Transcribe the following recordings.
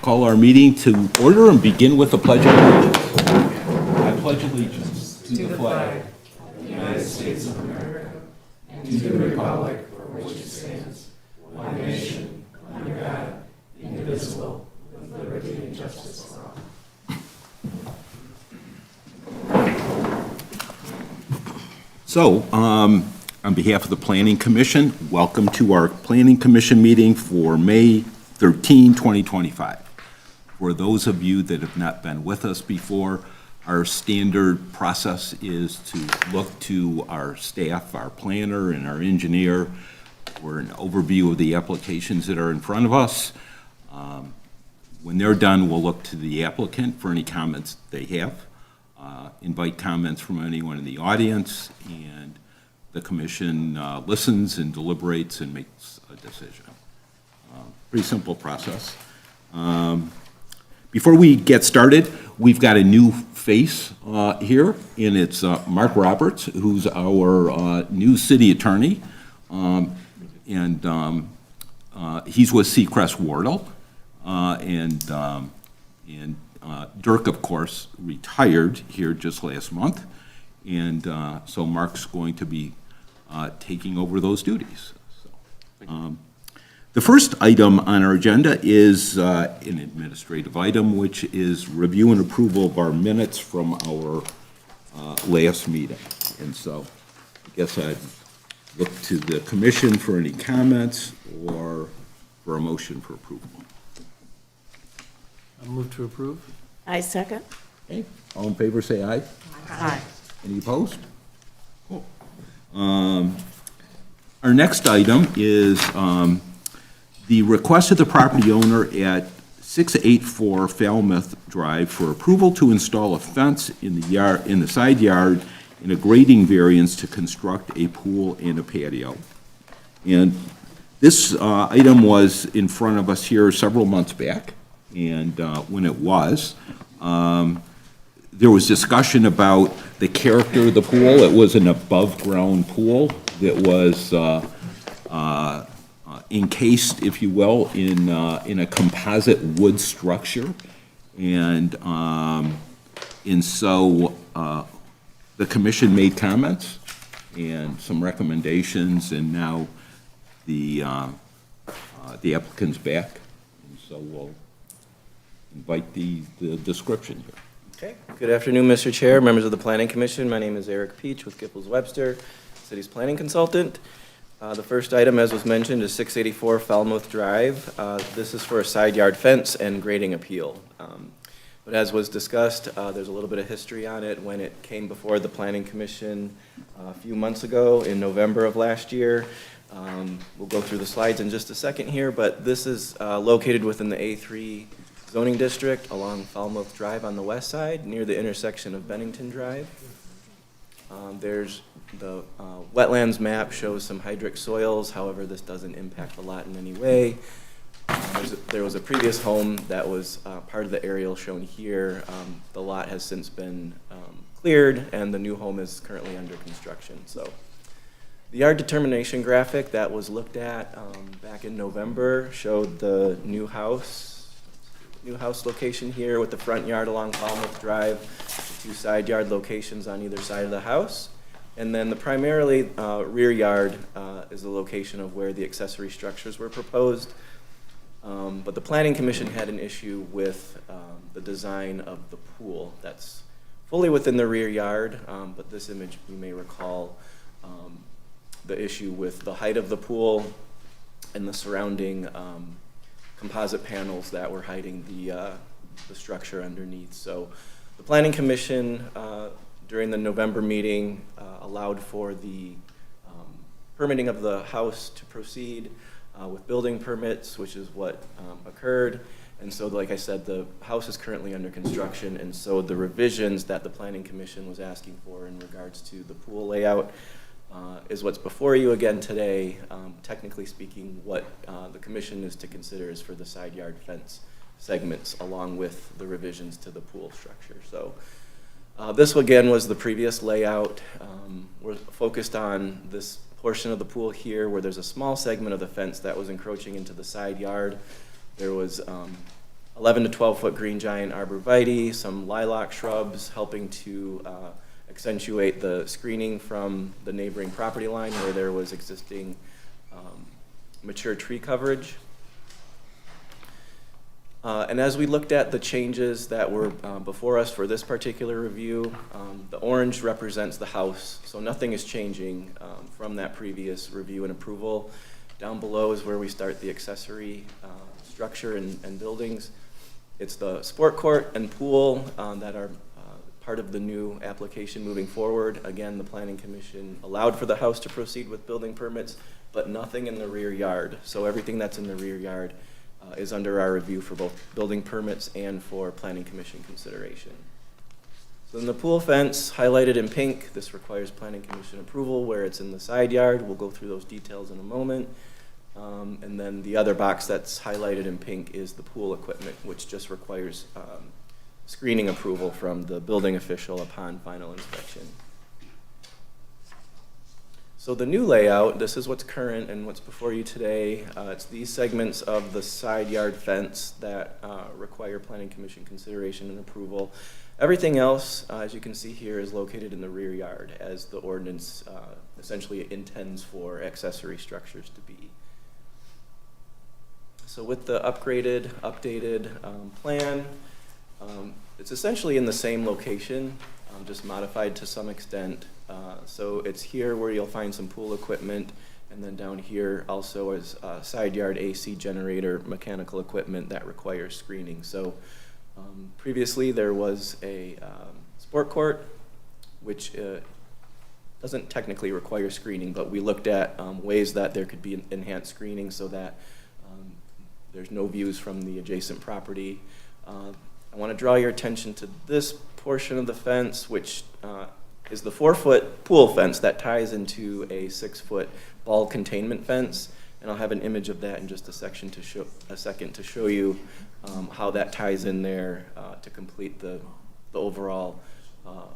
Call our meeting to order and begin with the Pledge of Allegiance. I pledge allegiance to the flag of the United States of America and to the republic for which it stands, one nation, under God, indivisible, with liberty and justice for all. So, on behalf of the Planning Commission, welcome to our Planning Commission meeting for May 13, 2025. For those of you that have not been with us before, our standard process is to look to our staff, our planner, and our engineer for an overview of the applications that are in front of us. When they're done, we'll look to the applicant for any comments they have, invite comments from anyone in the audience, and the commission listens and deliberates and makes a decision. Pretty simple process. Before we get started, we've got a new face here, and it's Mark Roberts, who's our new city attorney, and he's with Seacrest Wardle, and Dirk, of course, retired here just last month, and so Mark's going to be taking over those duties. So, the first item on our agenda is an administrative item, which is review and approval of our minutes from our last meeting. And so I guess I'd look to the commission for any comments or for a motion for approval. I'll move to approve. I second. Okay, all in favor, say aye. Aye. Any opposed? Cool. Our next item is the request of the property owner at 684 Falmouth Drive for approval to install a fence in the yard, in the side yard, and a grading variance to construct a pool and a patio. And this item was in front of us here several months back, and when it was, there was discussion about the character of the pool. It was an above-ground pool that was encased, if you will, in a composite wood structure, and so the commission made comments and some recommendations, and now the applicant's back, and so we'll invite the description here. Okay. Good afternoon, Mr. Chair, members of the Planning Commission. My name is Eric Peach with Gipels Webster, City's planning consultant. The first item, as was mentioned, is 684 Falmouth Drive. This is for a side yard fence and grading appeal. But as was discussed, there's a little bit of history on it when it came before the Planning Commission a few months ago in November of last year. We'll go through the slides in just a second here, but this is located within the A3 zoning district along Falmouth Drive on the west side, near the intersection of Bennington Drive. There's the wetlands map shows some hydric soils. However, this doesn't impact the lot in any way. There was a previous home that was part of the aerial shown here. The lot has since been cleared, and the new home is currently under construction. So the yard determination graphic that was looked at back in November showed the new house location here with the front yard along Falmouth Drive, two side yard locations on either side of the house. And then the primarily rear yard is the location of where the accessory structures were proposed. But the Planning Commission had an issue with the design of the pool. That's fully within the rear yard, but this image, you may recall, the issue with the height of the pool and the surrounding composite panels that were hiding the structure underneath. So the Planning Commission, during the November meeting, allowed for the permitting of the house to proceed with building permits, which is what occurred. And so, like I said, the house is currently under construction, and so the revisions that the Planning Commission was asking for in regards to the pool layout is what's before you again today. Technically speaking, what the commission is to consider is for the side yard fence segments along with the revisions to the pool structure. So this again was the previous layout. We're focused on this portion of the pool here where there's a small segment of the fence that was encroaching into the side yard. There was 11 to 12-foot green giant arborvitae, some lilac shrubs, helping to accentuate the screening from the neighboring property line where there was existing mature tree coverage. And as we looked at the changes that were before us for this particular review, the orange represents the house, so nothing is changing from that previous review and approval. Down below is where we start the accessory structure and buildings. It's the sport court and pool that are part of the new application moving forward. Again, the Planning Commission allowed for the house to proceed with building permits, but nothing in the rear yard. So everything that's in the rear yard is under our review for both building permits and for Planning Commission consideration. So in the pool fence, highlighted in pink, this requires Planning Commission approval where it's in the side yard. We'll go through those details in a moment. And then the other box that's highlighted in pink is the pool equipment, which just requires screening approval from the building official upon final inspection. So the new layout, this is what's current and what's before you today. It's these segments of the side yard fence that require Planning Commission consideration and approval. Everything else, as you can see here, is located in the rear yard, as the ordinance essentially intends for accessory structures to be. So with the upgraded, updated plan, it's essentially in the same location, just modified to some extent. So it's here where you'll find some pool equipment, and then down here also is side yard AC generator mechanical equipment that requires screening. So previously there was a sport court, which doesn't technically require screening, but we looked at ways that there could be enhanced screening so that there's no views from the adjacent property. I want to draw your attention to this portion of the fence, which is the 4-foot pool fence that ties into a 6-foot ball containment fence. And I'll have an image of that in just a second to show you how that ties in there to complete the overall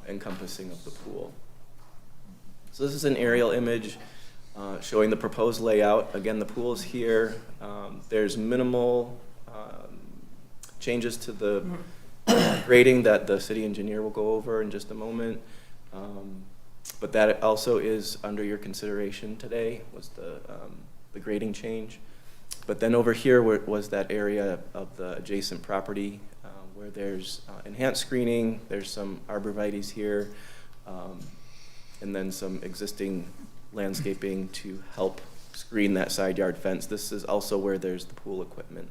encompassing of the pool. So this is an aerial image showing the proposed layout. Again, the pool is here. There's minimal changes to the grading that the city engineer will go over in just a moment. But that also is under your consideration today, was the grading change. But then over here was that area of the adjacent property where there's enhanced screening, there's some arborvitaes here, and then some existing landscaping to help screen that side yard fence. This is also where there's the pool equipment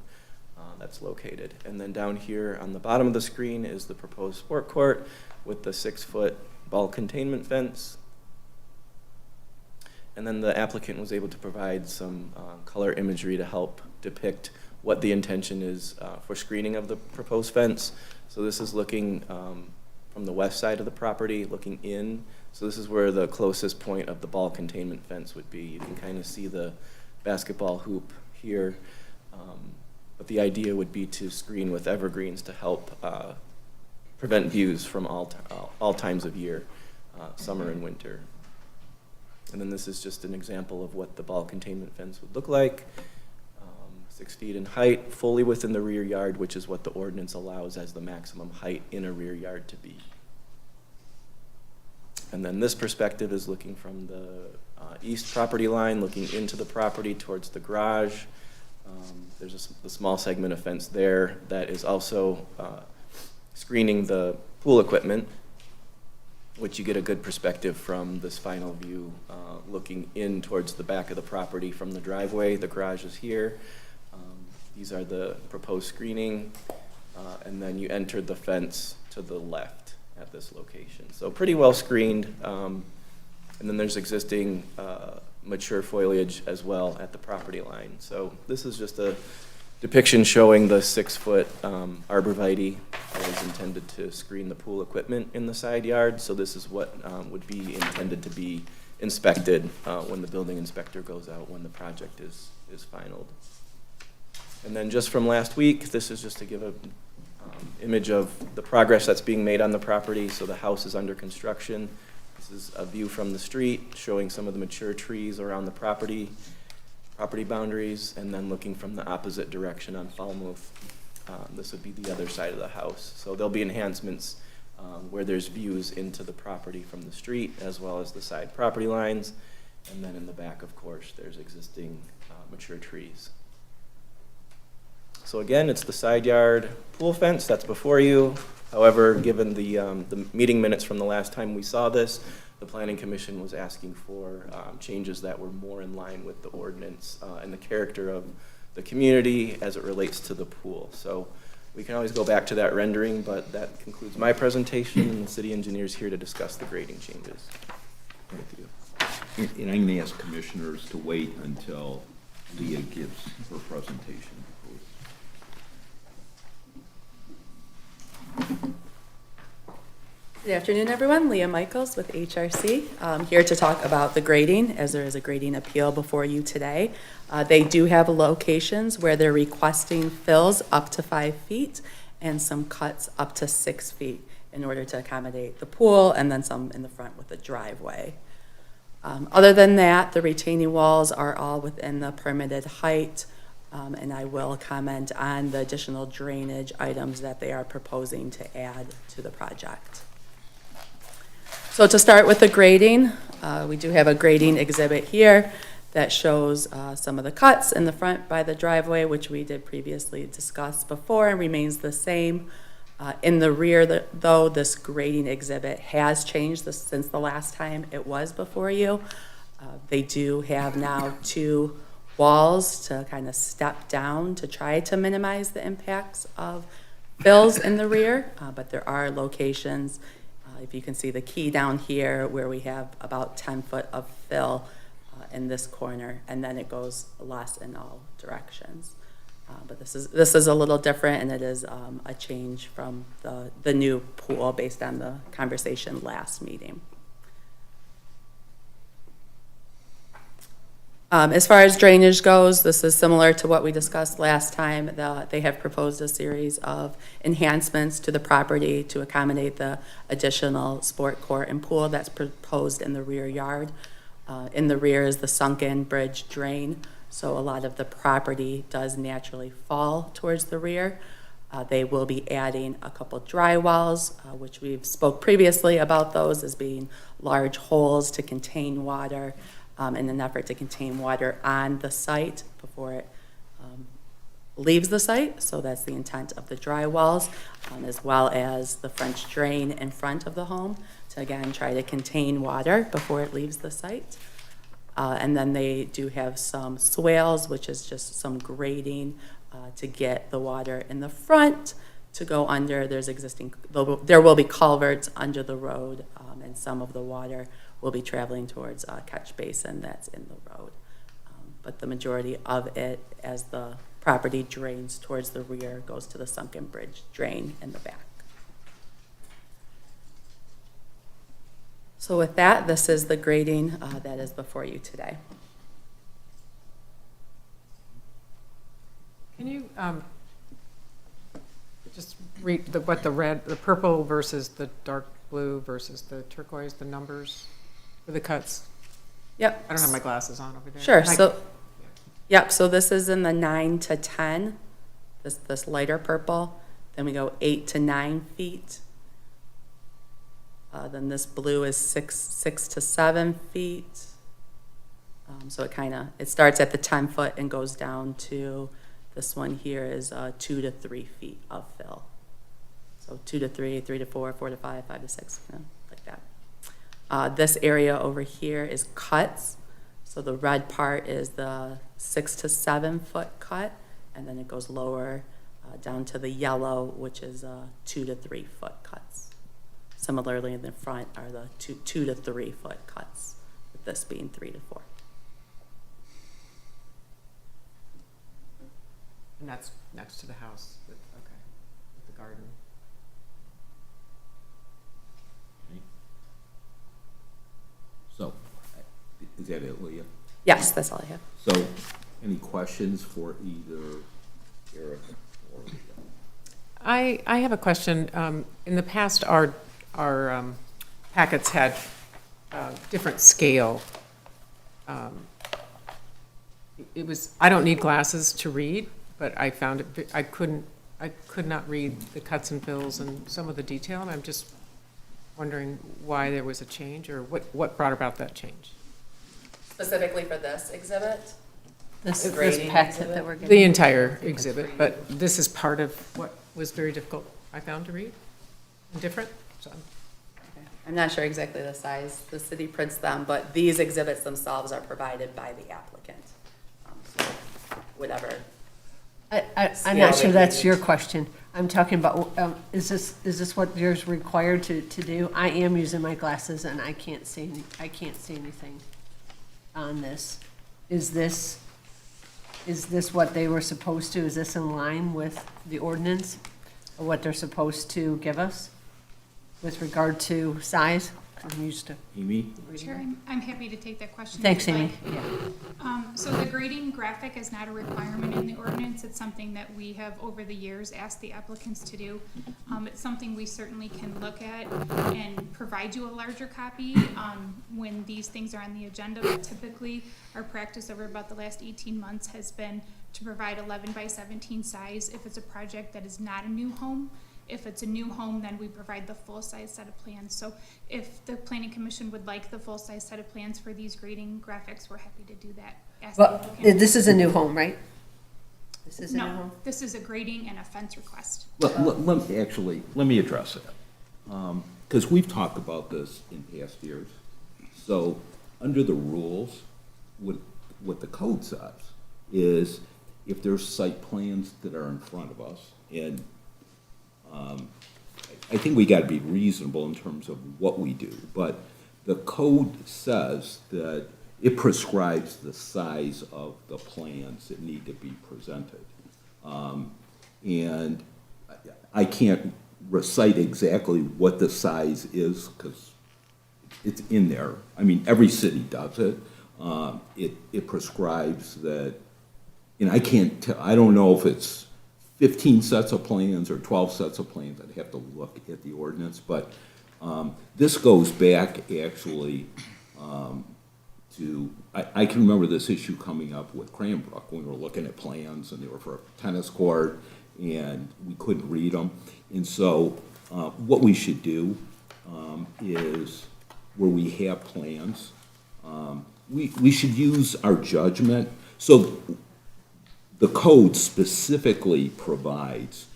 that's located. And then down here on the bottom of the screen is the proposed sport court with the 6-foot ball containment fence. And then the applicant was able to provide some color imagery to help depict what the intention is for screening of the proposed fence. So this is looking from the west side of the property, looking in. So this is where the closest point of the ball containment fence would be. You can kind of see the basketball hoop here. But the idea would be to screen with evergreens to help prevent views from all times of year, summer and winter. And then this is just an example of what the ball containment fence would look like. 6 feet in height, fully within the rear yard, which is what the ordinance allows as the maximum height in a rear yard to be. And then this perspective is looking from the east property line, looking into the property towards the garage. There's a small segment of fence there that is also screening the pool equipment, which you get a good perspective from this final view, looking in towards the back of the property from the driveway. The garage is here. These are the proposed screening, and then you enter the fence to the left at this location. So pretty well screened, and then there's existing mature foliage as well at the property line. So this is just a depiction showing the 6-foot arborvitae that is intended to screen the pool equipment in the side yard. So this is what would be intended to be inspected when the building inspector goes out when the project is finalized. And then just from last week, this is just to give a image of the progress that's being made on the property. So the house is under construction. This is a view from the street showing some of the mature trees around the property boundaries, and then looking from the opposite direction on Falmouth This would be the other side of the house. So there'll be enhancements where there's views into the property from the street, as well as the side property lines. And then in the back, of course, there's existing mature trees. So again, it's the side yard pool fence that's before you. However, given the meeting minutes from the last time we saw this, the Planning Commission was asking for changes that were more in line with the ordinance and the character of the community as it relates to the pool. So we can always go back to that rendering, but that concludes my presentation, and the city engineer's here to discuss the grading changes with you. And I'm going to ask commissioners to wait until Leah gives her presentation. Good afternoon, everyone. Leah Michaels with HRC. Here to talk about the grading, as there is a grading appeal before you today. They do have locations where they're requesting fills up to 5 feet and some cuts up to 6 feet in order to accommodate the pool, and then some in the front with the driveway. Other than that, the retaining walls are all within the permitted height, and I will comment on the additional drainage items that they are proposing to add to the project. So to start with the grading, we do have a grading exhibit here that shows some of the cuts in the front by the driveway, which we did previously discuss before and remains the same. In the rear, though, this grading exhibit has changed since the last time it was before you. They do have now 2 walls to kind of step down to try to minimize the impacts of fills in the rear, but there are locations. If you can see the key down here where we have about 10 foot of fill in this corner, and then it goes less in all directions. But this is a little different, and it is a change from the new pool based on the conversation last meeting. As far as drainage goes, this is similar to what we discussed last time. They have proposed a series of enhancements to the property to accommodate the additional sport court and pool that's proposed in the rear yard. In the rear is the sunken bridge drain, so a lot of the property does naturally fall towards the rear. They will be adding a couple dry wells, which we've spoke previously about those as being large holes to contain water, in an effort to contain water on the site before it leaves the site. So that's the intent of the dry wells, as well as the French drain in front of the home to, again, try to contain water before it leaves the site. And then they do have some swales, which is just some grading to get the water in the front to go under. There will be culverts under the road, and some of the water will be traveling towards a catch basin that's in the road. But the majority of it, as the property drains towards the rear, goes to the sunken bridge drain in the back. So with that, this is the grading that is before you today. Can you just read the purple versus the dark blue versus the turquoise, the numbers for the cuts? Yep. I don't have my glasses on over there. Sure. So this is in the 9 to 10, this lighter purple. Then we go 8 to 9 feet. Then this blue is 6 to 7 feet. So it starts at the 10 foot and goes down to, this one here is 2 to 3 feet of fill. So 2 to 3, 3 to 4, 4 to 5, 5 to 6, like that. This area over here is cuts. So the red part is the 6 to 7 foot cut, and then it goes lower down to the yellow, which is 2 to 3 foot cuts. Similarly, in the front are the 2 to 3 foot cuts, with this being 3 to 4. And that's next to the house, with the garden. So, is that it, Leah? Yes, that's all I have. So, any questions for either Eric or Leah? I have a question. In the past, our packets had different scale. It was, I don't need glasses to read, but I found it, I couldn't I could not read the cuts and fills and some of the detail, and I'm just wondering why there was a change, or what brought about that change? Specifically for this exhibit? This grading packet exhibit? that we're getting. The entire exhibit, but this is part of what was very difficult, I found, to read, and different, so. I'm not sure exactly the size, the city prints them, but these exhibits themselves are provided by the applicant. So whatever. I'm not sure that's your question. I'm talking about, is this what yours required to do? I am using my glasses and I can't see anything on this. Is this what they were supposed to? Is this in line with the ordinance or what they're supposed to give us with regard to size? I'm used to Amy? reading. Sure, I'm happy to take that question. Thanks, if you'd Amy. like. Yeah. So the grading graphic is not a requirement in the ordinance. It's something that we have over the years asked the applicants to do. It's something we certainly can look at and provide you a larger copy when these things are on the agenda. But typically, our practice over about the last 18 months has been to provide 11 by 17 size if it's a project that is not a new home. If it's a new home, then we provide the full-size set of plans. So if the planning commission would like the full-size set of plans for these grading graphics, we're happy to do that. Ask the Well, applicant. this is a new home, right? This is a new No, home? this is a grading and a fence request. Let me address that. Because we've talked about this in past years. So, under the rules, what the code says is if there's site plans that are in front of us, and I think we gotta be reasonable in terms of what we do, but the code says that it prescribes the size of the plans that need to be presented. And I can't recite exactly what the size is, because it's in there. I mean, every city does it. It prescribes that, and I can't tell, I don't know if it's 15 sets of plans or 12 sets of plans. I'd have to look at the ordinance, but this goes back actually to, I can remember this issue coming up with Cranbrook when we were looking at plans and they were for a tennis court and we couldn't read them. And so what we should do is where we have plans, we should use our judgment. So the code specifically provides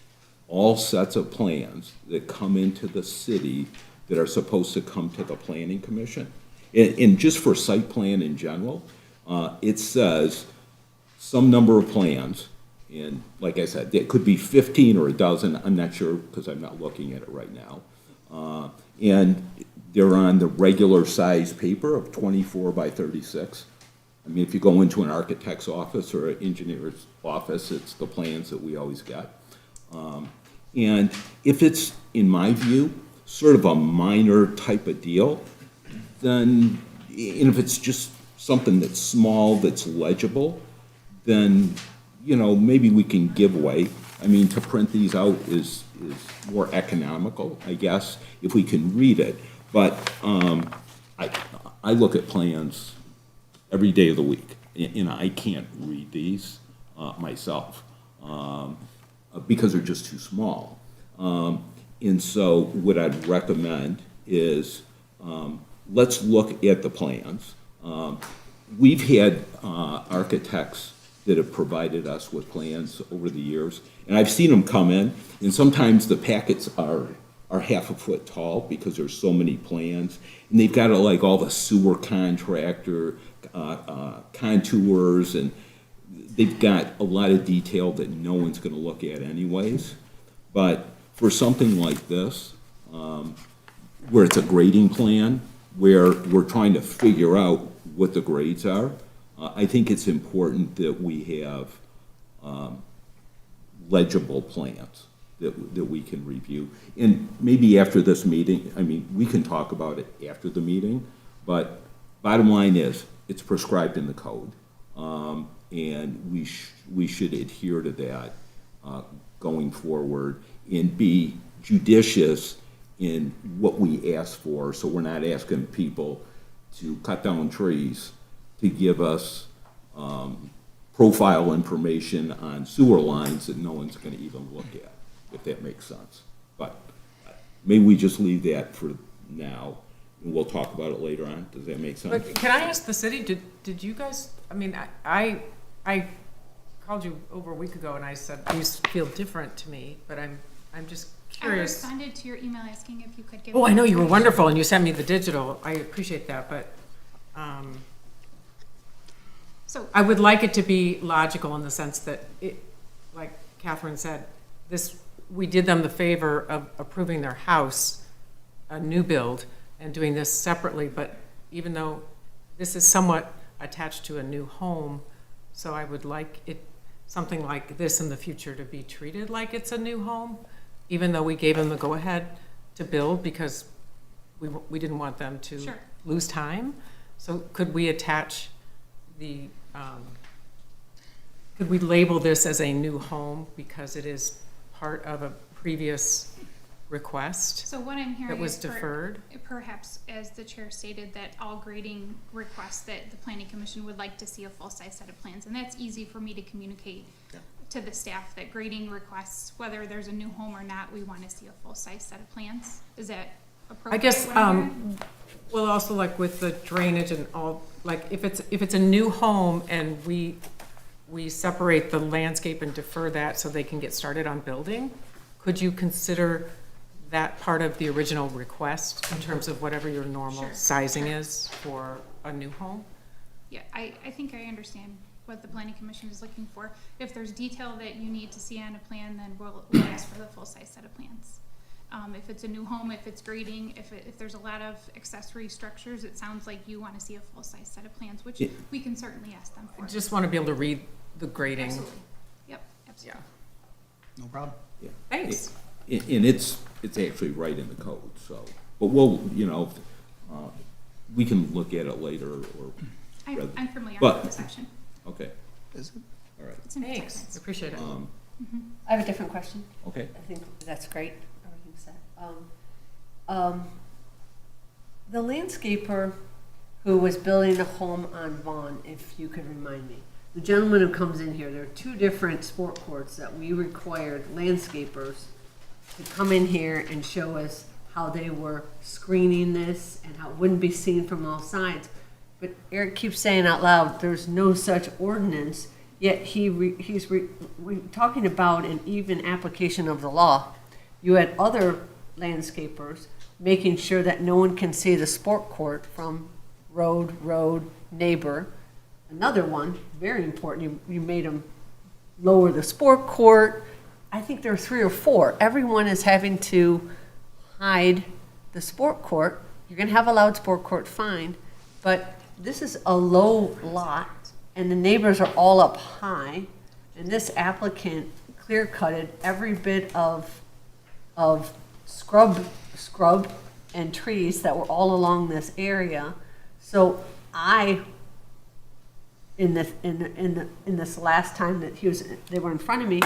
all sets of plans that come into the city that are supposed to come to the planning commission. And just for site plan in general, it says some number of plans, and like I said, it could be 15 or a dozen, I'm not sure, because I'm not looking at it right now. And they're on the regular size paper of 24 by 36. I mean, if you go into an architect's office or an engineer's office, it's the plans that we always get. And if it's, in my view, sort of a minor type of deal, then, and if it's just something that's small, that's legible, then, you know, maybe we can give way. I mean, to print these out is more economical, I guess, if we can read it. But I look at plans every day of the week, and I can't read these myself because they're just too small. And so what I'd recommend is let's look at the plans. We've had architects that have provided us with plans over the years, and I've seen them come in, and sometimes the packets are half a foot tall because there's so many plans, and they've got like all the sewer contractor contours, and they've got a lot of detail that no one's gonna look at anyways. But for something like this, where it's a grading plan, where we're trying to figure out what the grades are, I think it's important that we have legible plans that we can review. And maybe after this meeting, I mean, we can talk about it after the meeting, but bottom line is, it's prescribed in the code. And we should adhere to that going forward and be judicious in what we ask for, so we're not asking people to cut down trees to give us profile information on sewer lines that no one's gonna even look at, if that makes sense. But maybe we just leave that for now, and we'll talk about it later on. Does that make sense? But can I ask the city, did you guys, I mean, I called you over a week ago and I said, these feel different to me, but I'm just I curious. responded to your email asking if you could give. Oh, I know, you were information. wonderful and you sent me the digital. I appreciate that, but, So, I would like it to be logical in the sense that it, like Catherine said, this, we did them the favor of approving their house, a new build, and doing this separately, but even though this is somewhat attached to a new home, so I would like it, something like this in the future to be treated like it's a new home, even though we gave them the go-ahead to build because we didn't want them to Sure. lose time. So could we attach the, could we label this as a new home because it is part of a previous request so what I'm hearing that was is deferred? perhaps, as the chair stated, that all grading requests that the planning commission would like to see a full-size set of plans, and that's easy for me to communicate to the staff, that grading requests, whether there's a new home or not, we want to see a full-size set of plans. Is that I appropriate? guess, what I'm hearing? well, also like with the drainage and all, like if it's a new home and we separate the landscape and defer that so they can get started on building, could you consider that part of the original request in terms of whatever your normal Sure. sizing is for a new home? Yeah, I think I understand what the planning commission is looking for. If there's detail that you need to see on a plan, then we'll ask for the full-size set of plans. If it's a new home, if it's grading, if there's a lot of accessory structures, it sounds like you want to see a full-size set of plans, which Yeah. we can certainly ask them I for. just want to be able to read the grading. Absolutely. Yep, Yeah, absolutely. No problem. Yeah. thanks. And it's actually right in the code, so, but we'll, we can look at it later, or, I'm familiar But- with the section. okay, Is it? all right, It's in the Thanks, text. appreciate it. I have a different question. okay. I think that's great, everything's said. The landscaper who was building a home on Vaughn, if you could remind me, the gentleman who comes in here, there are two different sport courts that we required landscapers to come in here and show us how they were screening this and how it wouldn't be seen from all sides. But Eric keeps saying out loud, there's no such ordinance, yet he's talking about an even application of the law. You had other landscapers making sure that no one can see the sport court from road, neighbor. Another one, very important, you made them lower the sport court. I think there are 3 or 4. Everyone is having to hide the sport court. You're gonna have a loud sport court, fine, but this is a low lot, and the neighbors are all up high, and this applicant clear-cutted every bit of scrub and trees that were all along this area. So in this last time that they were in front of me,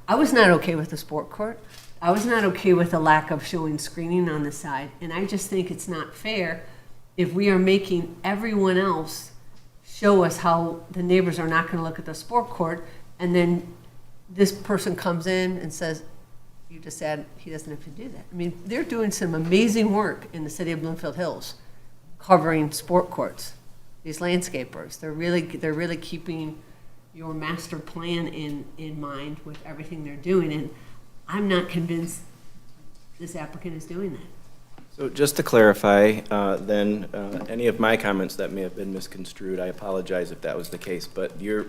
I was not okay with the sport court. I was not okay with the lack of showing screening on the side, and I just think it's not fair if we are making everyone else show us how the neighbors are not gonna look at the sport court, and then this person comes in and says, you just said he doesn't have to do that. I mean, they're doing some amazing work in the city of Bloomfield Hills, covering sport courts. These landscapers, they're really keeping your master plan in mind with everything they're doing, and I'm not convinced this applicant is doing that. So just to clarify, then, any of my comments that may have been misconstrued, I apologize if that was the case, but your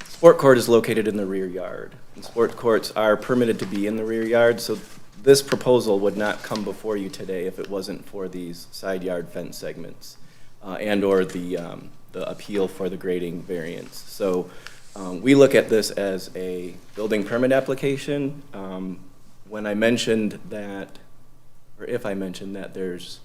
sport court is located in the rear yard. And sport courts are permitted to be in the rear yard, so this proposal would not come before you today if it wasn't for these side yard fence segments, and/or the appeal for the grading variance. So we look at this as a building permit application. When I mentioned that, or if I mentioned that there's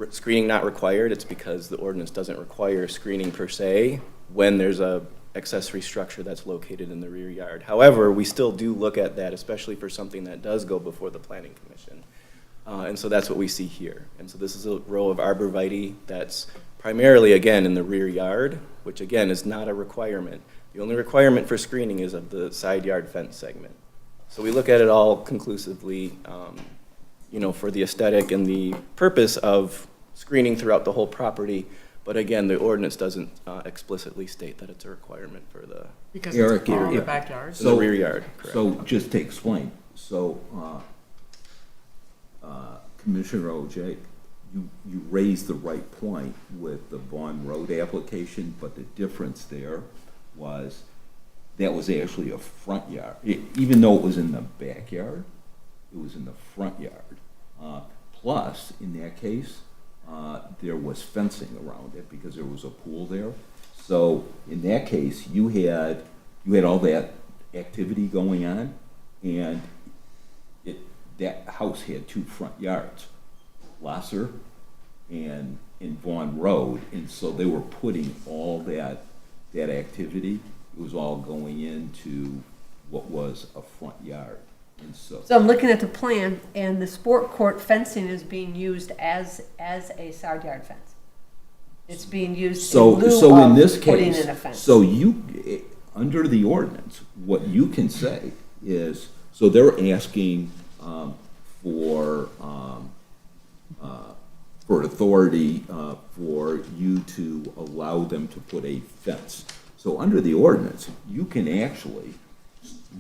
screening not required, it's because the ordinance doesn't require screening per se when there's a accessory structure that's located in the rear yard. However, we still do look at that, especially for something that does go before the planning commission. And so that's what we see here. And so this is a row of arborvitae that's primarily, again, in the rear yard, which again is not a requirement. The only requirement for screening is of the side yard fence segment. So we look at it all conclusively, for the aesthetic and the purpose of screening throughout the whole property. But again, the ordinance doesn't explicitly state that it's a requirement for the Because Eric, it's all in the Eric. backyard. the rear yard, correct? So just to explain, so Commissioner OJ, you raised the right point with the Vaughn Road application, but the difference there was that was actually a front yard. Even though it was in the backyard, it was in the front yard. Plus, in that case, there was fencing around it because there was a pool there. So in that case, you had all that activity going on, and that house had two front yards, Lasser and Vaughn Road, and so they were putting all that activity, it was all going into what was a front yard, and so. So I'm looking at the plan, and the sport court fencing is being used as a side yard fence. It's being used in So lieu in this of putting case, in a fence. so under the ordinance, what you can say is, so they're asking for authority for you to allow them to put a fence. So under the ordinance, you can actually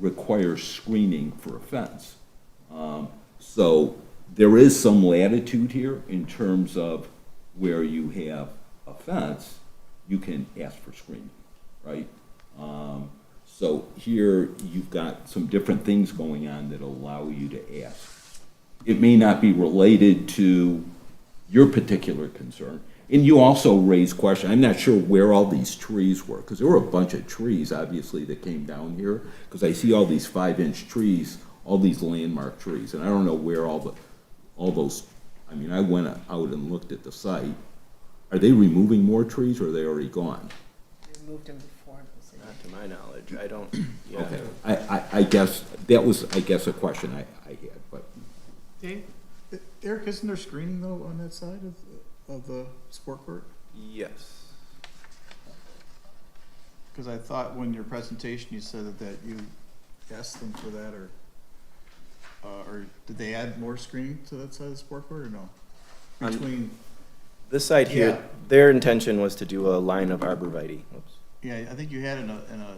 require screening for a fence. So there is some latitude here in terms of where you have a fence, you can ask for screening, right? So here you've got some different things going on that allow you to ask. It may not be related to your particular concern. And you also raised question, I'm not sure where all these trees were, because there were a bunch of trees, obviously, that came down here, because I see all these 5-inch trees, all these landmark trees, and I don't know where all those, I mean, I went out and looked at the site. Are they removing more trees, or are they already gone? They moved them before. Not to my knowledge, I don't, yeah. Okay, I guess, that was, I guess, a question I had, but. Dave? Eric, isn't there screening though on that side of the sport court? Yes. Because I thought when your presentation you said that you asked them for that, or did they add more screening to that side of the sport court or no? Between, This side here, Yeah. their intention was to do a line of arborvitae. Oops. yeah, I think you had in a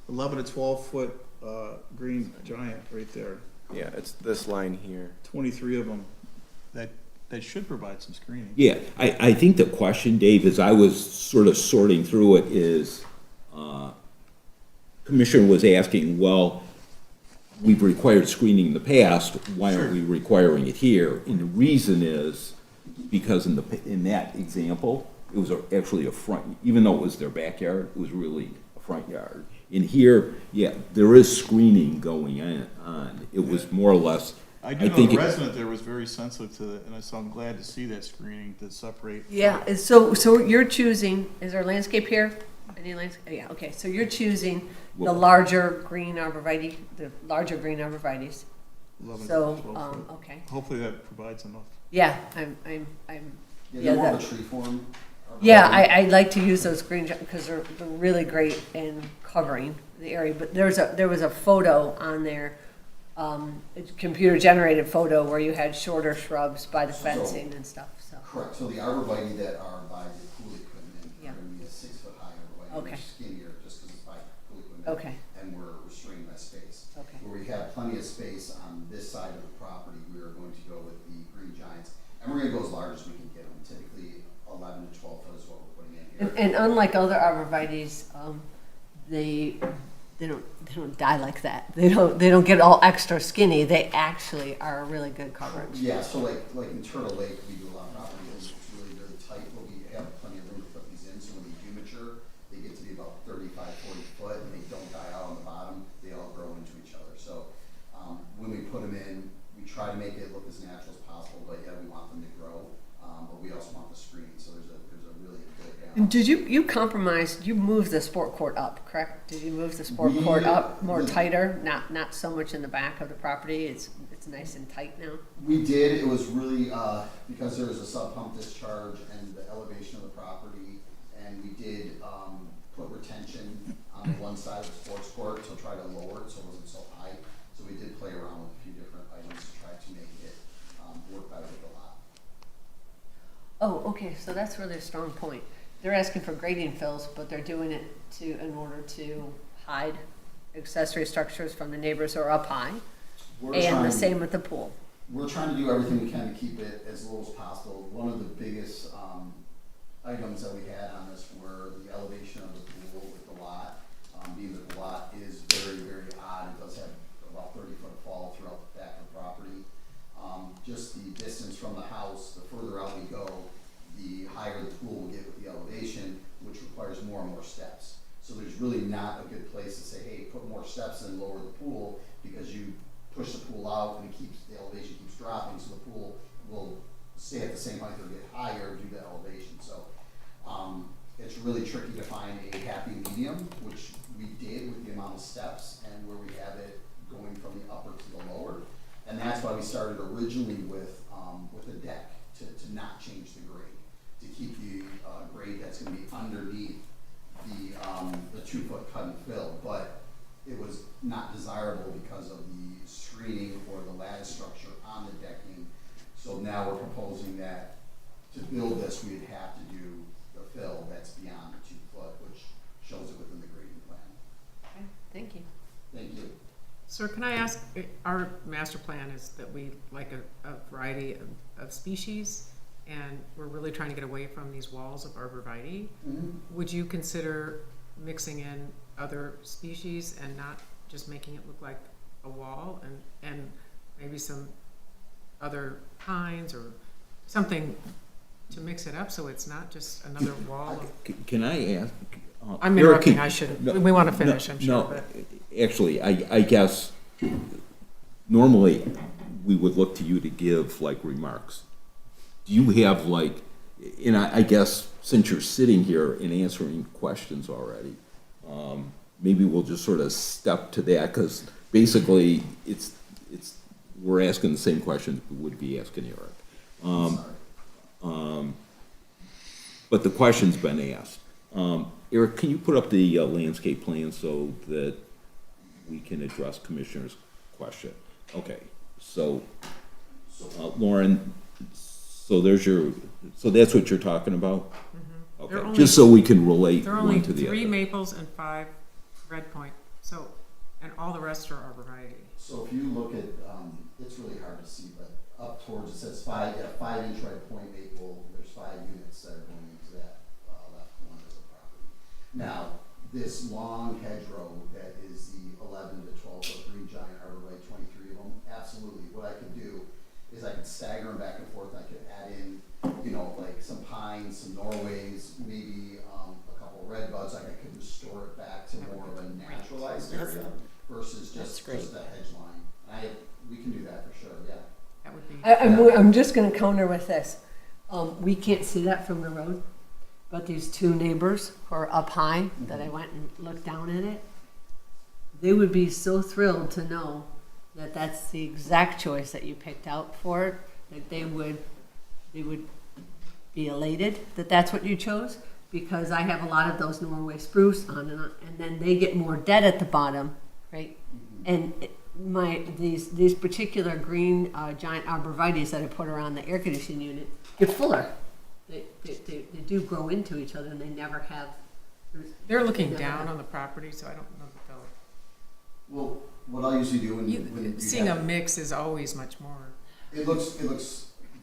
11 to 12 foot green giant right there. Yeah, it's this line here. 23 of them that should provide some screening. Yeah, I think the question, Dave, as I was sort of sorting through it, is Commissioner was asking, well, we've required screening in the past, why aren't we requiring it here? And the reason is because in that example, it was actually a front, even though it was their backyard, it was really a front yard. In here, yeah, there is screening going on. It was more or less. I do know the resident there was very sensitive to it, and so I'm glad to see that screening to separate. Yeah, and so you're choosing, is there landscape here? Any landscape? Yeah, okay, so you're choosing the larger green arborvitae, the larger green arborvitaes. 11 to So, 12 foot. okay, Hopefully that provides enough. yeah, I'm, Yeah, Yeah, they're more that- of a tree form. yeah, I like to use those green, because they're really great in covering the area, but there was a photo on there, a computer-generated photo where you had shorter shrubs by the fencing and stuff, so. Correct, so the arborvitae that are by the pool equipment Yeah. are gonna be a 6-foot high arborvitae, Okay. much skinnier, just because it's by pool equipment. Okay. And we're restrained by space. Okay. Where we have plenty of space on this side of the property, we are going to go with the green giants, and we're gonna go as large as we can get them, typically 11 to 12 foot is what we're putting in here. And unlike other arborvitaes, they don't die like that. They don't get all extra skinny. They actually are a really good coverage. Yeah, so like in Turtle Lake, we do a lot of properties, it's really very tight, but we have plenty of room to put these in, so when they do mature, they get to be about 35, 40 foot, and they don't die out on the bottom, they all grow into each other. So, when we put them in, we try to make it look as natural as possible, but yeah, we want them to grow, but we also want the screening, so there's a really good balance And did you compromised, you moved the sport court up, correct? Did you move the sport court up more tighter, not so much in the back of the property? It's nice and tight now? We did, it was really, because there was a sub pump discharge and the elevation of the property, and we did, put retention on one side of the sports court to try to lower it so it wasn't so high. So we did play around with a few different items to try to make it, work better with the lot. Oh, okay, so that's really a strong point. They're asking for grading fills, but they're doing it in order to hide accessory structures from the neighbors or up high. We're And trying- the same with the pool. We're trying to do everything we can to keep it as low as possible. One of the biggest, items that we had on this were the elevation of the pool with the lot. Being that the lot is very, very odd, it does have about 30-foot fall throughout the back of the property. Just the distance from the house, the further out we go, the higher the pool will get with the elevation, which requires more and more steps. So there's really not a good place to say, hey, put more steps and lower the pool, because you push the pool out and the elevation keeps dropping, so the pool will stay at the same height or get higher due to elevation. So it's really tricky to find a happy medium, which we did with the amount of steps and where we have it going from the upper to the lower. And that's why we started originally with a deck to not change the grade, to keep the grade that's going to be underneath the 2-foot cut and fill. But it was not desirable because of the screening or the lattice structure on the decking. So now we're proposing that to build this, we'd have to do the fill that's beyond the 2 foot, which shows it within the grading plan. Okay, thank you. Thank you. Sir, can I ask, our master plan is that we like a variety of species, and we're really trying to get away from these walls of arborvitae. Would you consider mixing in other species and not just making it look like a wall, and maybe some other pines or something to mix it up so it's not just another wall of... Can I ask? I'm Eric, interrupting, I shouldn't. We want to finish, I'm sure. No, But actually, I guess normally we would look to you to give like remarks. Do you have like, and I guess since you're sitting here and answering questions already, maybe we'll just sort of step to that, because basically we're asking the same questions we would be asking Eric. But the question's been asked. Eric, can you put up the landscape plan so that we can address Commissioner's question? Okay, so, Lauren, so that's what you're talking about? There are Okay, only- just so we can relate there are only one to the 3 other. maples and 5 red point, so, and all the rest are arborvitae. So if you look at, it's really hard to see, but up towards, it says 5-inch red point maple, there's 5 units that are going into that left corner of the property. Now, this long hedgerow that is the 11 to 12 foot green giant arborvitae, 23 of them, absolutely. What I could do is I could stagger them back and forth. I could add in, like some pines, some Norways, maybe a couple of red buds. Like I could restore it back to more of a naturalized area versus just the hedge line. We can do that for sure, yeah. That would be... I'm just gonna counter with this. We can't see that from the road, but these 2 neighbors who are up high, that I went and looked down at it, they would be so thrilled to know that that's the exact choice that you picked out for it, that they would be elated that that's what you chose, because I have a lot of those Norway spruce and then they get more dead at the bottom, right? And these particular green giant arborvitaes that I put around the air conditioning unit get fuller. They do grow into each other, and they never have. They're looking down on the property, so I don't know that they'll... Well, what I usually do when you Seeing a have- mix is always much more... It looks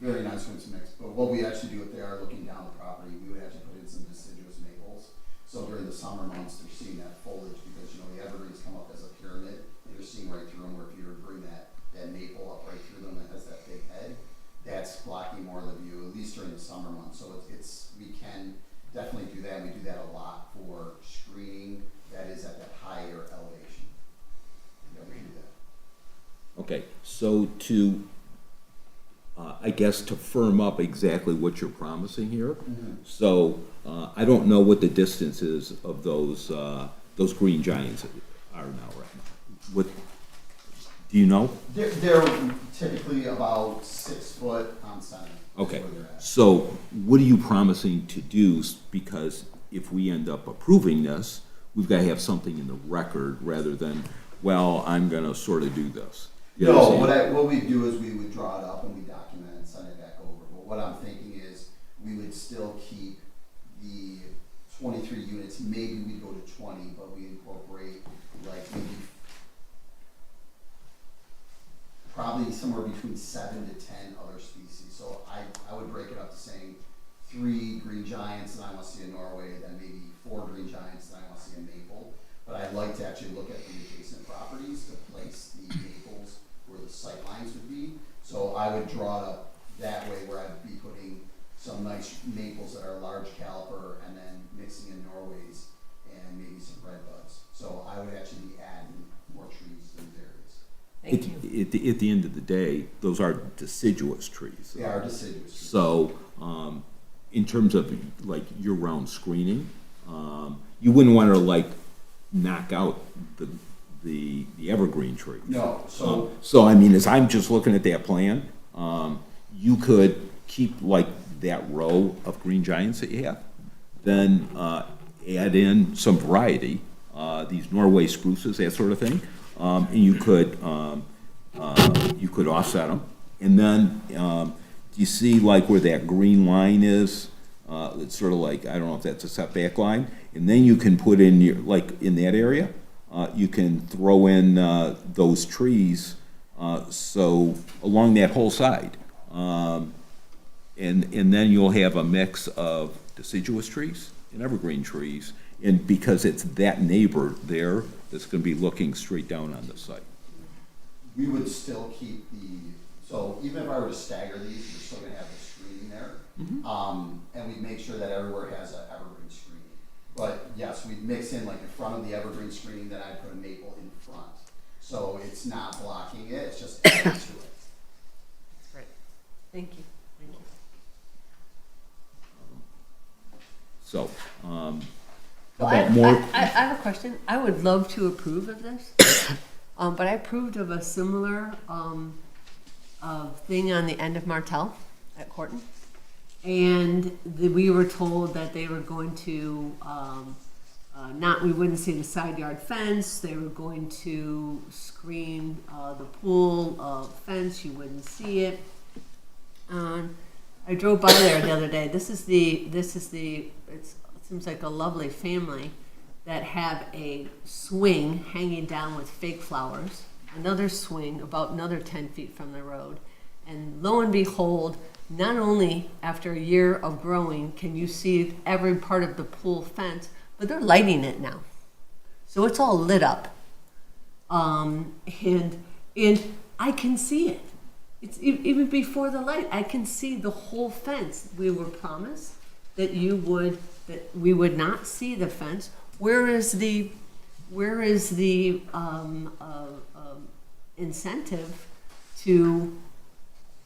very nice when it's mixed, but what we actually do if they are looking down the property, we would actually put in some deciduous maples. So during the summer months, they're seeing that foliage because, the evergreens come up as a pyramid, and you're seeing right through them, where if you were to bring that maple up right through them that has that big head, that's blocking more of the view, at least during the summer months. So we can definitely do that, and we do that a lot for screening that is at that higher elevation. Yeah, we can do that. Okay, so to I guess to firm up exactly what you're promising here. So, I don't know what the distance is of those green giants are now right now. What, do you know? They're typically about 6 foot on center. is Okay, where they're at. so what are you promising to do? Because if we end up approving this, we've got to have something in the record rather than, well, I'm gonna sort of do this. You No, understand? what we do is we would draw it up and we document it and send it back over. But what I'm thinking is, we would still keep the 23 units, maybe we go to 20, but we incorporate like maybe probably somewhere between 7 to 10 other species. So I would break it up to saying 3 green giants and I want to see a Norway, then maybe 4 green giants and I want to see a maple. But I'd like to actually look at the adjacent properties to place the maples where the sight lines would be. So I would draw it up that way where I'd be putting some nice maples that are large caliper and then mixing in Norways and maybe some red buds. So I would actually be adding more trees in these areas. Thank you. At the end of the day, those are deciduous trees. They are deciduous trees. So, in terms of like year-round screening, you wouldn't want to like knock out the evergreen trees. No, so So I mean, as I'm just looking at that plan, you could keep like that row of green giants that you have, then add in some variety, these Norway spruces, that sort of thing, and you could offset them. And then, do you see like where that green line is? It's sort of like, I don't know if that's a setback line, and then you can put in your, like, in that area, you can throw in those trees, so along that whole side. And then you'll have a mix of deciduous trees and evergreen trees, and because it's that neighbor there that's gonna be looking straight down on the site. we would still keep so even if I were to stagger these, we're still gonna have the screening there. And we'd make sure that everywhere has an evergreen screening. But yes, we'd mix in like in front of the evergreen screening, then I'd put a maple in front. So it's not blocking it, it's just adding to it. Thank you. Thank you. So, how Well, I, about more? I have a question. I would love to approve of this, but I approved of a similar thing on the end of Martell at Corton. And we were told that they were going to, we wouldn't see the side yard fence, they were going to screen the pool fence, you wouldn't see it. I drove by there the other day. It seems like a lovely family that have a swing hanging down with fake flowers, another swing about another 10 feet from the road. And lo and behold, not only after a year of growing can you see every part of the pool fence, but they're lighting it now. So it's all lit up. And I can see it. It's even before the light, I can see the whole fence. We were promised that we would not see the fence. Where is the incentive to?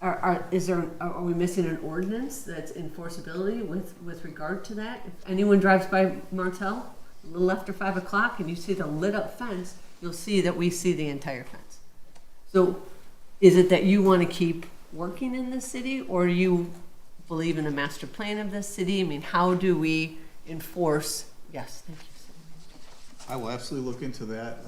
Are we missing an ordinance that's enforceability with regard to that? If anyone drives by Martell a little after 5 o'clock and you see the lit up fence, you'll see that we see the entire fence. So, is it that you want to keep working in this city, or do you believe in a master plan of this city? I mean, how do we enforce? Yes, thank you. I will absolutely look into that.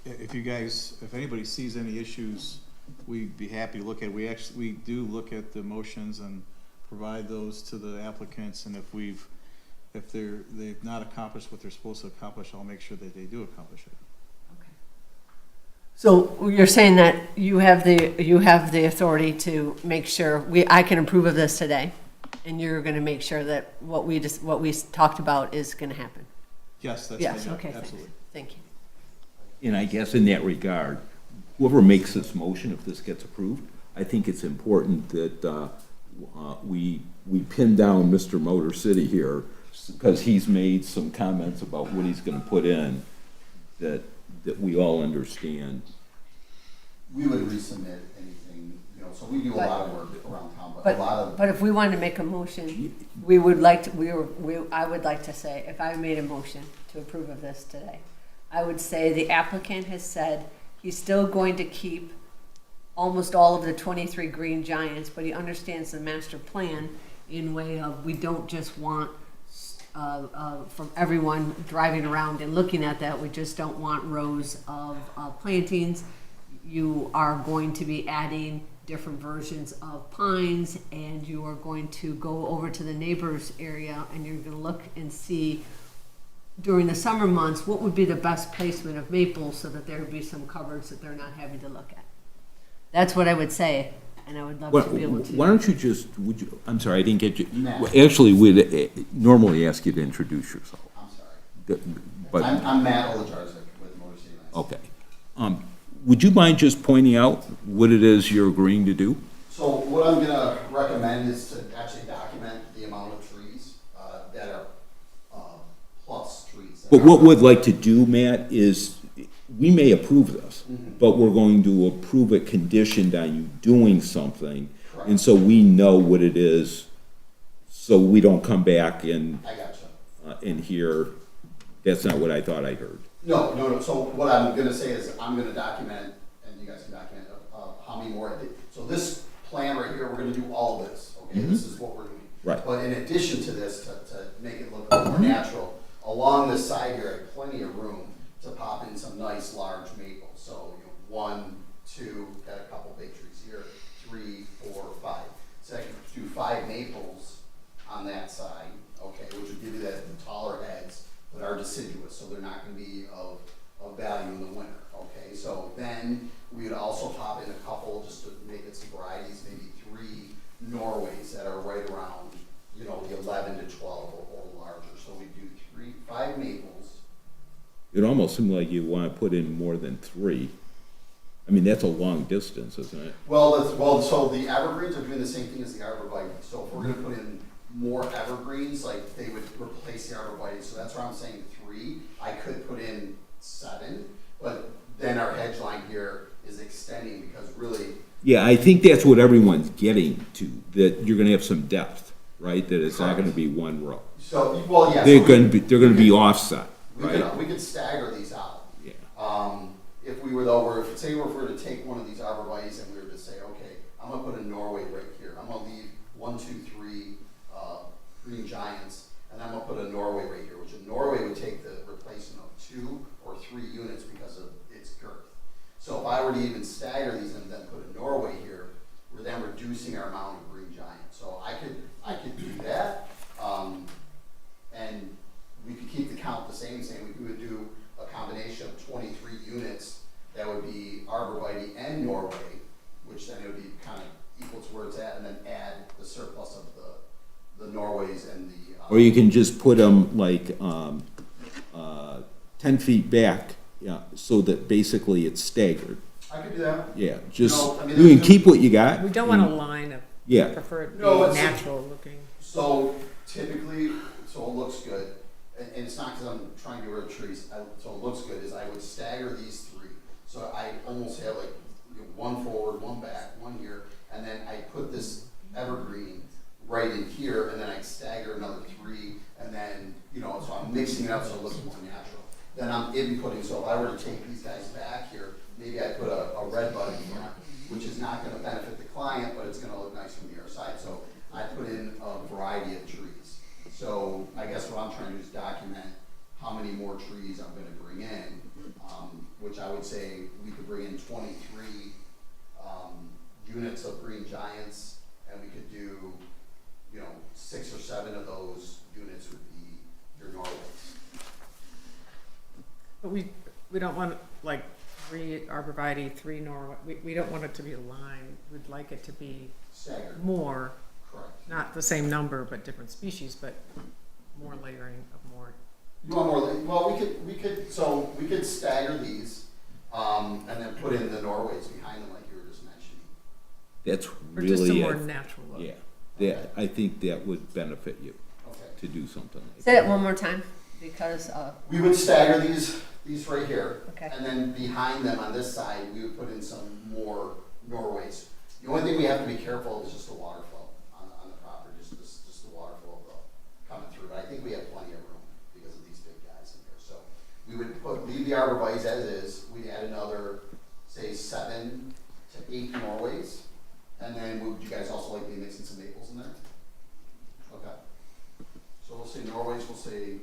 If anybody sees any issues, we'd be happy to look at it. We do look at the motions and provide those to the applicants, and if they've not accomplished what they're supposed to accomplish, I'll make sure that they do accomplish it. So you're saying that you have the authority to make sure I can approve of this today, and you're going to make sure that what we talked about is going to happen. Yes, that's Yes. my job. Okay. Absolutely. Thank you. And I guess in that regard, whoever makes this motion, if this gets approved, I think it's important that we pin down Mr. Motor City here, because he's made some comments about what he's going to put in that we all understand. We would resubmit anything, so we do a lot of work around town, but a lot of, But if we wanted to make a motion, we would like to, I would like to say, if I made a motion to approve of this today, I would say the applicant has said he's still going to keep almost all of the 23 green giants, but he understands the master plan in way of, we don't just want from everyone driving around and looking at that, we just don't want rows of plantings. You are going to be adding different versions of pines, and you are going to go over to the neighbors area, and you're gonna look and see during the summer months, what would be the best placement of maples so that there would be some coverage that they're not having to look at. That's what I would say, and I would love to be able to. Why don't you just, I'm sorry, I didn't get you. Matt. Well, actually, we'd normally ask you to introduce yourself. I'm sorry. But, I'm Matt Olajarczyk with Motor City Lights. okay. Would you mind just pointing out what it is you're agreeing to do? So what I'm gonna recommend is to actually document the amount of trees, that are, plus trees. that But are- what we'd like to do, Matt, is, we may approve this, Mm-hmm. but we're going to approve it conditioned on you doing something. Correct. And so we know what it is, so we don't come back and, I gotcha. and hear, that's not what I thought I heard. No, so what I'm gonna say is, I'm gonna document, and you guys can document, how many more I did. So this plan right here, we're gonna do all this, okay? This is what we're doing. Right. But in addition to this, to make it look more natural, along this side here, I have plenty of room to pop in some nice large maples. So, 1, 2, got a couple big trees here, 3, 4, 5. So I can do 5 maples on that side, okay, which would give you the taller heads that are deciduous, so they're not gonna be of value in the winter, okay? So then we would also pop in a couple, just to make it some varieties, maybe 3 Norways that are right around, the 11 to 12 or larger. So we do 5 maples. It almost seemed like you want to put in more than 3. I mean, that's a long distance, isn't it? So the evergreens are doing the same thing as the arborvitae. So if we're gonna put in more evergreens, like they would replace the arborvitae, so that's why I'm saying 3. I could put in 7, but then our hedge line here is extending because really, Yeah, I think that's what everyone's getting to, that you're gonna have some depth, right? That it's not gonna be one row. so, well, yeah. They're gonna be offset, right? We could stagger these out. Yeah. If we were though, if we were to take one of these arborvitaes and we were to say, okay, I'm gonna put a Norway right here. I'm gonna leave 1, 2, 3, green giants, and I'm gonna put a Norway right here, which a Norway would take the replacement of 2 or 3 units because of its girth. So if I were to even stagger these and then put a Norway here, we're then reducing our amount of green giants. So I could do that, and we could keep the count the same. We would do a combination of 23 units that would be arborvitae and Norway, which then it would be kind of equal to where it's at, and then add the surplus of the Norways and the. Or you can just put them like 10 feet back, yeah, so that basically it's staggered. I could do that. Yeah, just, No, I mean, you can keep what you got. We don't want a line of, Yeah. prefer it No, be it's- natural looking. So typically, so it looks good, and it's not because I'm trying to get rid of trees, so it looks good, is I would stagger these 3. So I almost have like 1 forward, 1 back, 1 here, and then I put this evergreen right in here, and then I stagger another 3, and then, so I'm mixing it up so it looks more natural. Then I'm inputting, so if I were to take these guys back here, maybe I put a red bud in front, which is not gonna benefit the client, but it's gonna look nice from the other side. So I put in a variety of trees. So I guess what I'm trying to do is document how many more trees I'm gonna bring in, which I would say we could bring in 23 units of green giants, and we could do, 6 or 7 of those units would be your Norways. But we don't want like 3 arborvitae, 3 Norway, we don't want it to be a line. We'd like it to be Staggered, more, correct. not the same number, but different species, but more layering of more. You want more, well, we could stagger these, and then put in the Norways behind them like you were just mentioning. That's Or just a really, more natural look. yeah, that, I think that would benefit you Okay. to do something like Say that. it one more time, because, We would stagger these right here. Okay. And then behind them on this side, we would put in some more Norways. The only thing we have to be careful of is just the water flow on the property, just the water flow coming through. But I think we have plenty of room because of these big guys in here. So we would leave the arborvitaes as is. We'd add another, say, 7 to 8 Norways. And then would you guys also like me mixing some maples in there? Okay. So we'll say Norways, we'll say,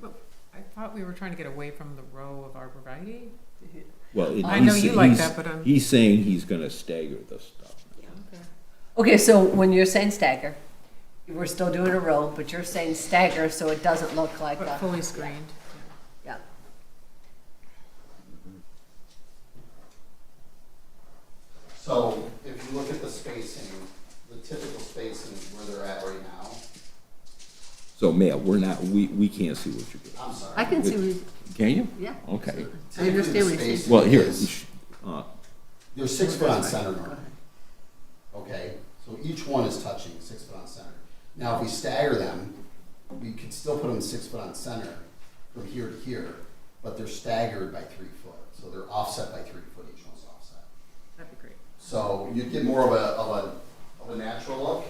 But I thought we were trying to get away from the row of arborvitae. Well, I know you like that, but he's saying he's gonna stagger the stuff. Okay, so when you're saying stagger, we're still doing a row, but you're saying stagger so it doesn't look like But a, fully screened. yeah. so if you look at the spacing, the typical spacing is where they're at right now. So, Matt, we can't see what you're doing. I'm sorry. I can see, what- Can you? yeah. Okay. I Typically, the understand what you're saying. spacing Well, here, is- They're 6 foot on center normally. Okay, so each one is touching 6 foot on center. Now, if we stagger them, we could still put them 6 foot on center from here to here, but they're staggered by 3 foot. So they're offset by 3 foot, each one's offset. That'd be great. So you'd get more of a natural look,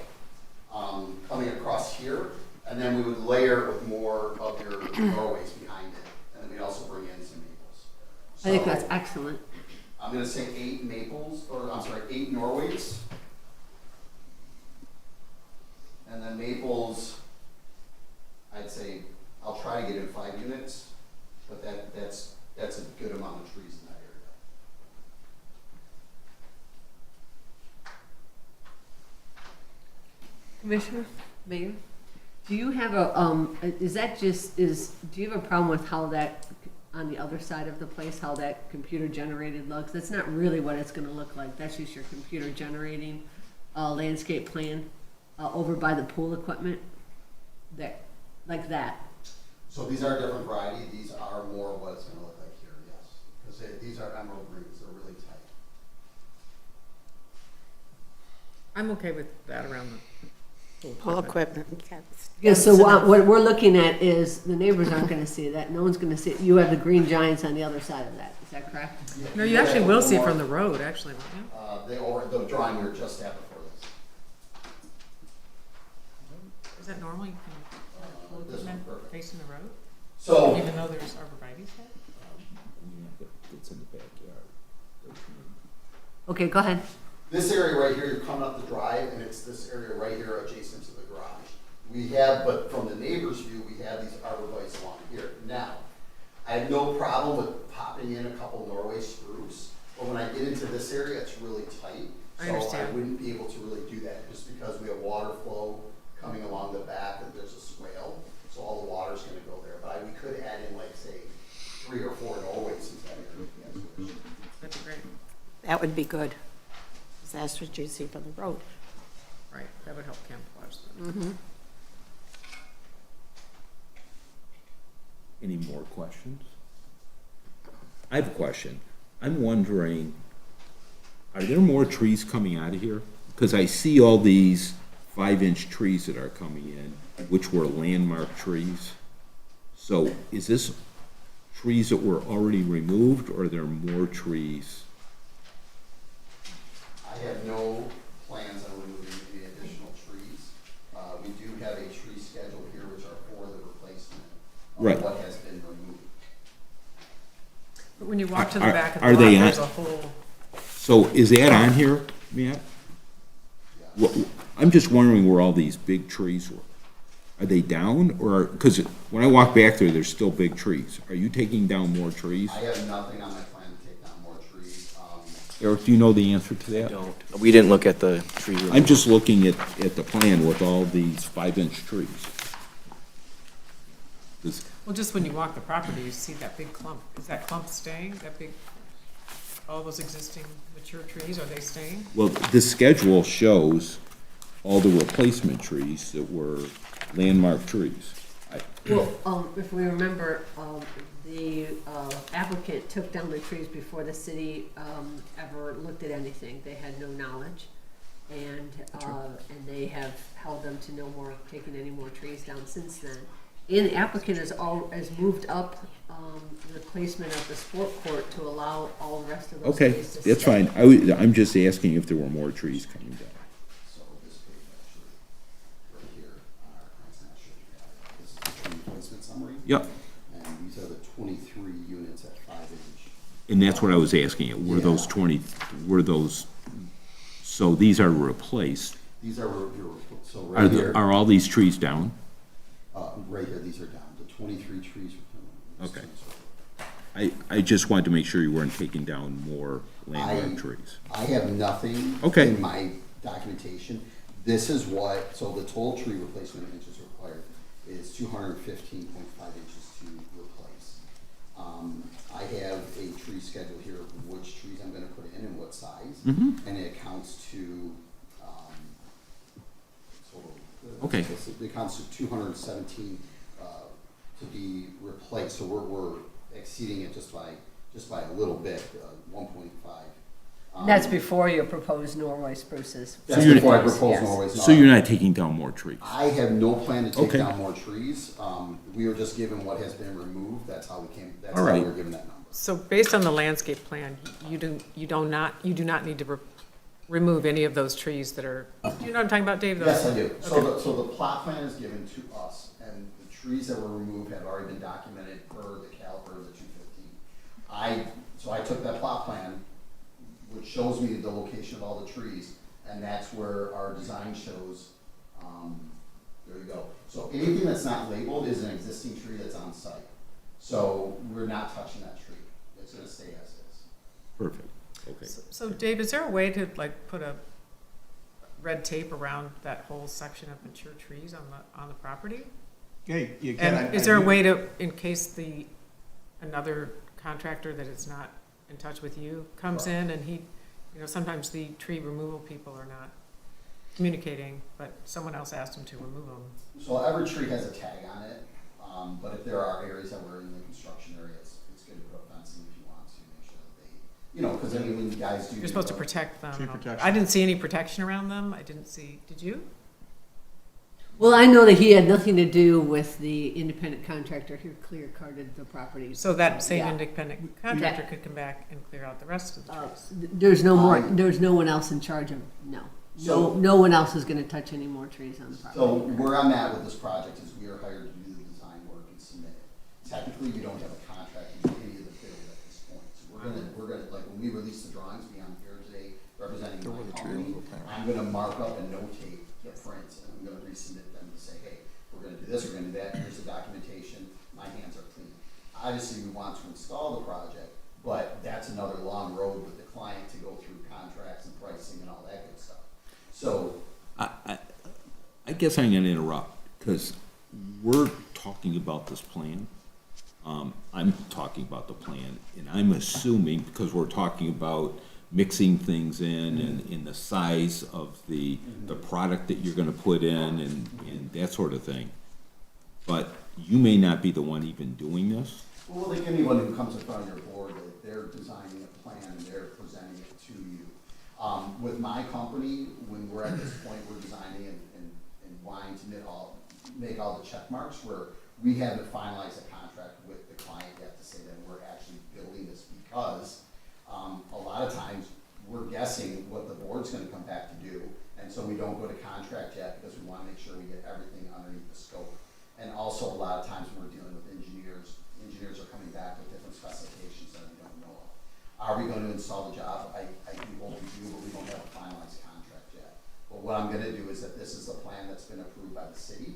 coming across here. And then we would layer it with more of your Norways behind it. And then we'd also bring in some maples. I think So- that's excellent. I'm gonna say 8 maples, or I'm sorry, 8 Norways. And then maples, I'd say, I'll try to get in 5 units, but that's a good amount of trees in that area. Commissioner, Mayor, do you have is that just, do you have a problem with how that, on the other side of the place, how that computer generated looks? That's not really what it's gonna look like, that's just your computer generating, landscape plan, over by the pool equipment, that, like that. So these are a different variety, these are more what it's gonna look like here, yes. Because these are emerald greens, they're really tight. I'm okay with that around the Pool equipment. Yeah, so what we're looking at is, the neighbors aren't gonna see that, no one's gonna see it, you have the green giants on the other side of that, is that correct? Yeah, No, you actually will see it from the road, actually, won't you? the drawing we were just at before this. Is that normal? You can hold This them one's perfect. facing the road, So, even though there's arborvitae's there? It's in the backyard. Okay, go ahead. this area right here, you're coming up the drive, and it's this area right here adjacent to the garage. We have, but from the neighbor's view, we have these arborvitae's along here. Now, I have no problem with popping in a couple Norway spruce, but when I get into this area, it's really tight. I So I understand. wouldn't be able to really do that, just because we have water flow coming along the back, and there's a swale, so all the water's gonna go there. But we could add in, like, say, 3 or 4 Norways into that area. if you guys wish. That'd be great. That would be good. 'Cause that's what you see from the road. Right, that would help camouflage them. Any more questions? I have a question. I'm wondering, are there more trees coming out of here? Because I see all these 5-inch trees that are coming in, which were landmark trees. So is this trees that were already removed, or are there more trees? I have no plans on removing any additional trees. We do have a tree schedule here, which are for the replacement Right. of what has been removed. But when you walk to the Are- back of are the lot, they on- there's a whole, So is that on here, Matt? I'm just wondering where all these big trees were. Are they down, or, because when I walk back there, there's still big trees. Are you taking down more trees? I have nothing on my plan to take down more trees. Eric, do you know the answer to that? Don't, we didn't look at the tree removal. I'm just looking at the plan with all these 5-inch trees. Does- well, just when you walk the property, you see that big clump. Is that clump staying, that big, all those existing mature trees, are they staying? Well, this schedule shows all the replacement trees that were landmark trees. Well, if we remember, the applicant took down the trees before the city ever looked at anything. They had no knowledge, and they have held them to no more taking any more trees down since then. And the applicant has moved up, the placement of the sport court to allow all the rest of those Okay, trees to that's stay. fine. I'm just asking if there were more trees coming down. So this page actually, right here, it's not sure if you have it. This is the tree replacement summary. Yep, And these are the 23 units at 5-inch. and that's what I was asking you. Were those 20, so these are replaced. These are, so Are, right here, are all these trees down? right here, these are down. The 23 trees. Okay. I just wanted to make sure you weren't taking down more landmark I- trees. I have nothing Okay. in my documentation. This is what, so the total tree replacement inches required is 215.5 inches to replace. I have a tree schedule here of which trees I'm gonna put in and what size. And it accounts to, Okay. It accounts to 217, to be replaced, so we're exceeding it just by a little bit, 1.5. That's before your proposed Norway spruces. That's you're- before I propose Yes. Norway's. So you're not taking down more trees? I have no plan to take Okay. down more trees. We were just given what has been removed. That's how we came, that's All how right. we're given that number. So based on the landscape plan, you do not need to remove any of those trees that are, do you know what I'm talking about, Dave? Yes, I Those- do. So the plot plan is given to us, and the trees that were removed have already been documented per the caliper of the 215. So I took that plot plan, which shows me the location of all the trees, and that's where our design shows, there you go. So anything that's not labeled is an existing tree that's on site. So we're not touching that tree. It's gonna stay as is. Perfect, okay. So Dave, is there a way to like put a red tape around that whole section of mature trees on the property? Hey, you can. And is there a way to, in case another contractor that is not in touch with you comes in and he, sometimes the tree removal people are not communicating, but someone else asked him to remove them. So every tree has a tag on it, but if there are areas that we're in the construction area, it's good to put fencing if you want to, make sure that they, because I mean, when you guys do. You're supposed to protect them. Tree protection. I didn't see any protection around them. Did you? Well, I know that he had nothing to do with the independent contractor who clear carted the property. So that same Yeah. independent contractor could come back and clear out the rest of the trees. There's no more, there's no one else in charge of, no. So- No one else is gonna touch any more trees on the So property. where I'm at with this project is we are hired to do the design work and submit it. Technically, we don't have a contract to do any of the build at this point. So we're gonna, like, when we release the drawings, be on here today representing my company, I'm gonna mark up and notate the prints, and I'm gonna resubmit them to say, hey, we're gonna do this, we're gonna do that, here's the documentation, my hands are clean. Obviously, we want to install the project, but that's another long road with the client to go through contracts and pricing and all that good stuff. So, I guess I'm gonna interrupt, because we're talking about this plan. I'm talking about the plan, and I'm assuming, because we're talking about mixing things in and in the size of the product that you're gonna put in and that sort of thing. But you may not be the one even doing this. well, like anyone who comes in front of your board, they're designing a plan and they're presenting it to you. With my company, when we're at this point, we're designing and wanting to make all the check marks where we haven't finalized a contract with the client yet to say that we're actually building this because a lot of times we're guessing what the board's gonna come back to do. And so we don't go to contract yet because we wanna make sure we get everything underneath the scope. And also a lot of times when we're dealing with engineers are coming back with different specifications that we don't know of. Are we gonna install the job? I do hope we do, but we don't have a finalized contract yet. But what I'm gonna do is that this is the plan that's been approved by the city,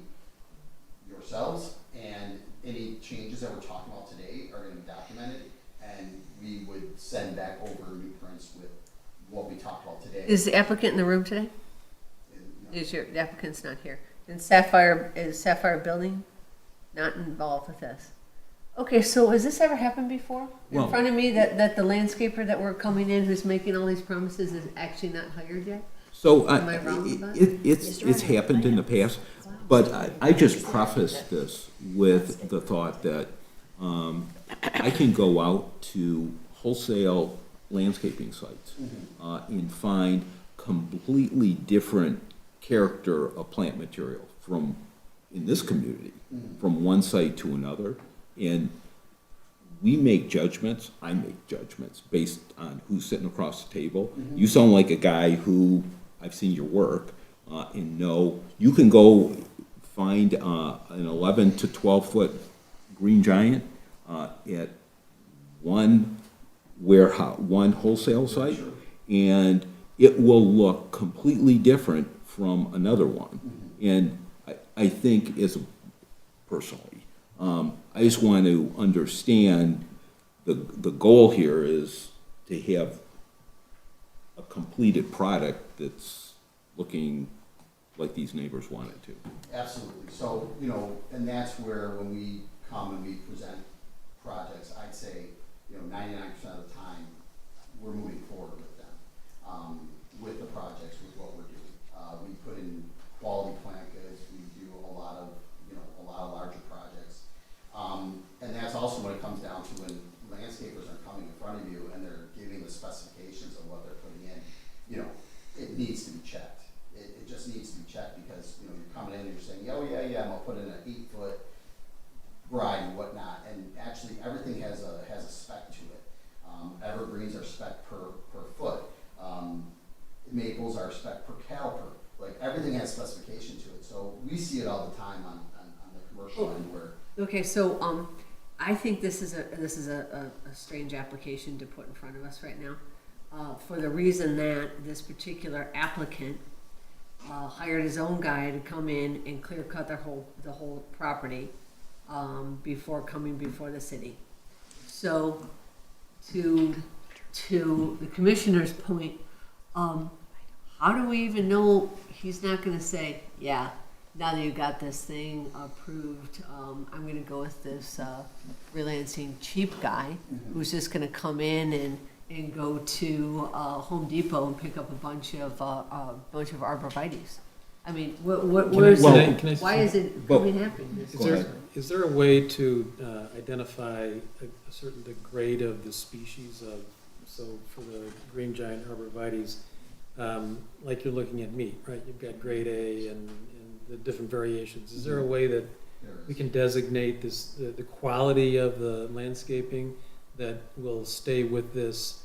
yourselves, and any changes that we're talking about today are gonna be documented, and we would send back over new prints with what we talked about today. Is the applicant in the room today? The applicant's not here. And is Sapphire Building not involved with this? Okay, so has this ever happened before? In Well- front of me, that the landscaper that we're coming in, who's making all these promises, is actually not hired yet? So Am I wrong with that? it's happened in the past, but I just prefaced this with the thought that I can go out to wholesale landscaping sites and find completely different character of plant material from in this community from one site to another. And we make judgments, I make judgments based on who's sitting across the table. You sound like a guy who, I've seen your work, and know you can go find an 11 to 12-foot green giant at one warehouse, one wholesale site, and it will look completely different from another one. And I think personally, I just want to understand the goal here is to have a completed product that's looking like these neighbors want it to. Absolutely. So, you know, and that's where when we come and we present projects, I'd say, you know, 99% of the time, we're moving forward with them, with the projects, with what we're doing. We put in quality plant goods, we do a lot of larger projects. And that's also when it comes down to when landscapers are coming in front of you and they're giving the specifications of what they're putting in, you know, it needs to be checked. It just needs to be checked because, you know, you're coming in and you're saying, oh, yeah, I'm gonna put in an 8-foot variety and whatnot. And actually, everything has a spec to it. Evergreens are spec per foot. Maples are spec per caliper. Like, everything has specification to it. So we see it all the time on the commercial end where. Okay, so, I think this is a strange application to put in front of us right now, for the reason that this particular applicant, hired his own guy to come in and clear cut the whole property, before coming before the city. So, to the commissioner's point, how do we even know he's not gonna say, yeah, now that you got this thing approved, I'm gonna go with this, freelancing cheap guy who's just gonna come in and go to, Home Depot and pick up a bunch of arborvitaes. I mean, why is it happening? Is there a way to identify a certain the grade of the species of, so for the green giant arborvitaes, like you're looking at meat, right? You've got grade A and the different variations. Is there a way that we can designate this, the quality of the landscaping that will stay with this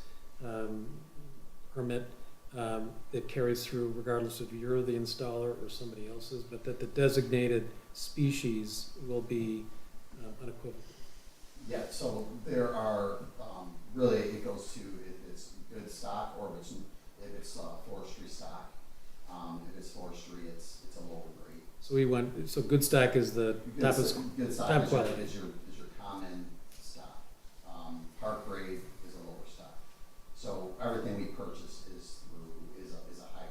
permit that carries through regardless if you're the installer or somebody else's, but that the designated species will be unequivocal? Yeah, so there are, really, it goes to if it's good stock or if it's forestry stock. If it's forestry, it's a lower grade. So good stock is the top Good stock top is quality. your common stock. Park grade is a lower stock. So everything we purchase is a higher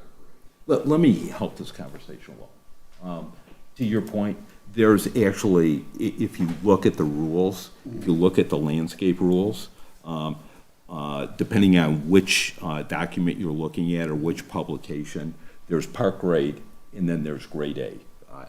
grade. Let me help this conversation along. To your point, there's actually, if you look at the rules, if you look at the landscape rules, depending on which document you're looking at or which publication, there's park grade and then there's grade A.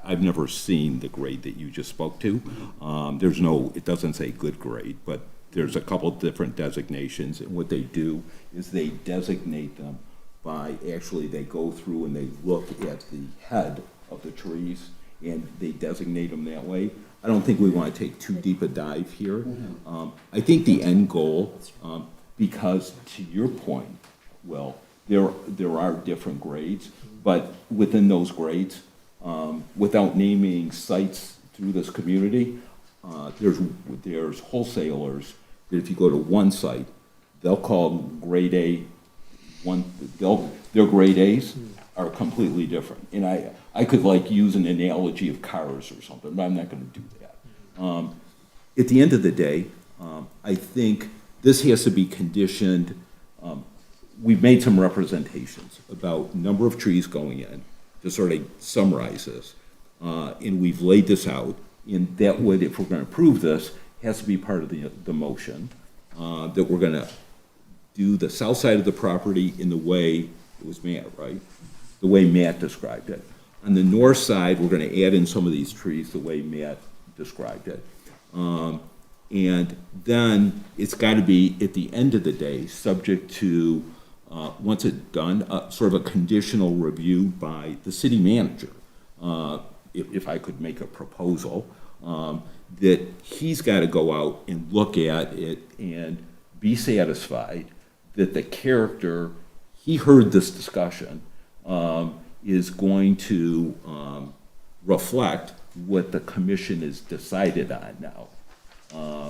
I've never seen the grade that you just spoke to. It doesn't say good grade, but there's a couple different designations, and what they do is they designate them by, actually, they go through and they look at the head of the trees, and they designate them that way. I don't think we want to take too deep a dive here. I think the end goal, because to your point, Will, there are different grades, but within those grades, without naming sites through this community, there's wholesalers that if you go to one site, they'll call grade A their grade A's are completely different. And I could like use an analogy of cars or something, but I'm not gonna do that. At the end of the day, I think this has to be conditioned. We've made some representations about number of trees going in, to sort of summarize this. And we've laid this out, and that would, if we're gonna approve this, has to be part of the motion, that we're gonna do the south side of the property in the way, it was Matt, right? The way Matt described it. On the north side, we're gonna add in some of these trees the way Matt described it. And then it's gotta be, at the end of the day, subject to, once it's done, sort of a conditional review by the city manager, if I could make a proposal, that he's got to go out and look at it and be satisfied that the character, he heard this discussion, is going to reflect what the commission has decided on now.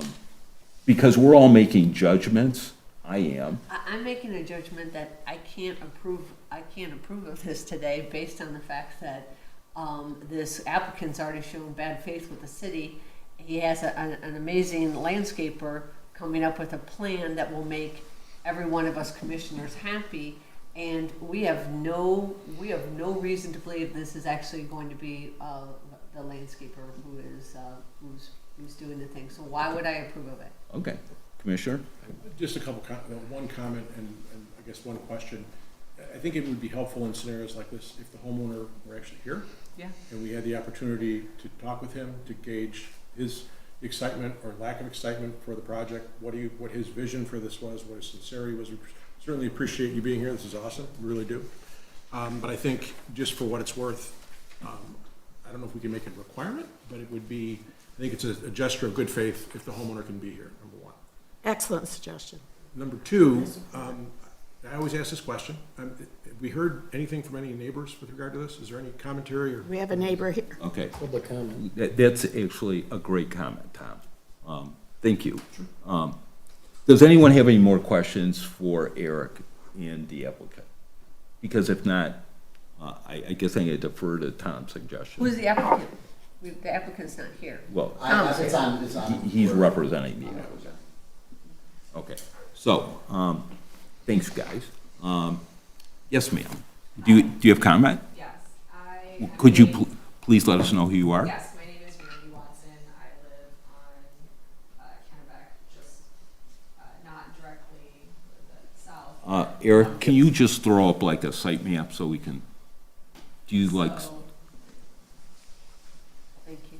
Because we're all making judgments, I am. I'm making a judgment that I can't approve of this today based on the fact that this applicant's already shown bad faith with the city. He has an amazing landscaper coming up with a plan that will make every one of us commissioners happy, and we have no reason to believe this is actually going to be the landscaper who's doing the thing. So why would I approve of it? Okay, Commissioner? Just a couple, one comment and I guess one question. I think it would be helpful in scenarios like this if the homeowner were actually here. Yeah. And we had the opportunity to talk with him, to gauge his excitement or lack of excitement for the project, what his vision for this was, what his sincerity was. We certainly appreciate you being here. This is awesome, we really do. But I think just for what it's worth, I don't know if we can make it a requirement, but it would be, I think it's a gesture of good faith if the homeowner can be here, number one. Excellent suggestion. Number two, I always ask this question. Have we heard anything from any neighbors with regard to this? Is there any commentary or? We have a neighbor here. Okay. Public comment. That's actually a great comment, Tom. Thank you. Does anyone have any more questions for Eric and the applicant? Because if not, I guess I need to defer to Tom's suggestion. Who's the applicant? The applicant's not here. Well, It's on. he's representing me. Okay, so, thanks, guys. Yes, ma'am. Do you have comment? Yes, I. Could you please let us know who you are? Yes, my name is Randy Watson. I live on Kennebec, just not directly south. Eric, can you just throw up like a site map so we can, do you like, So, Thank you.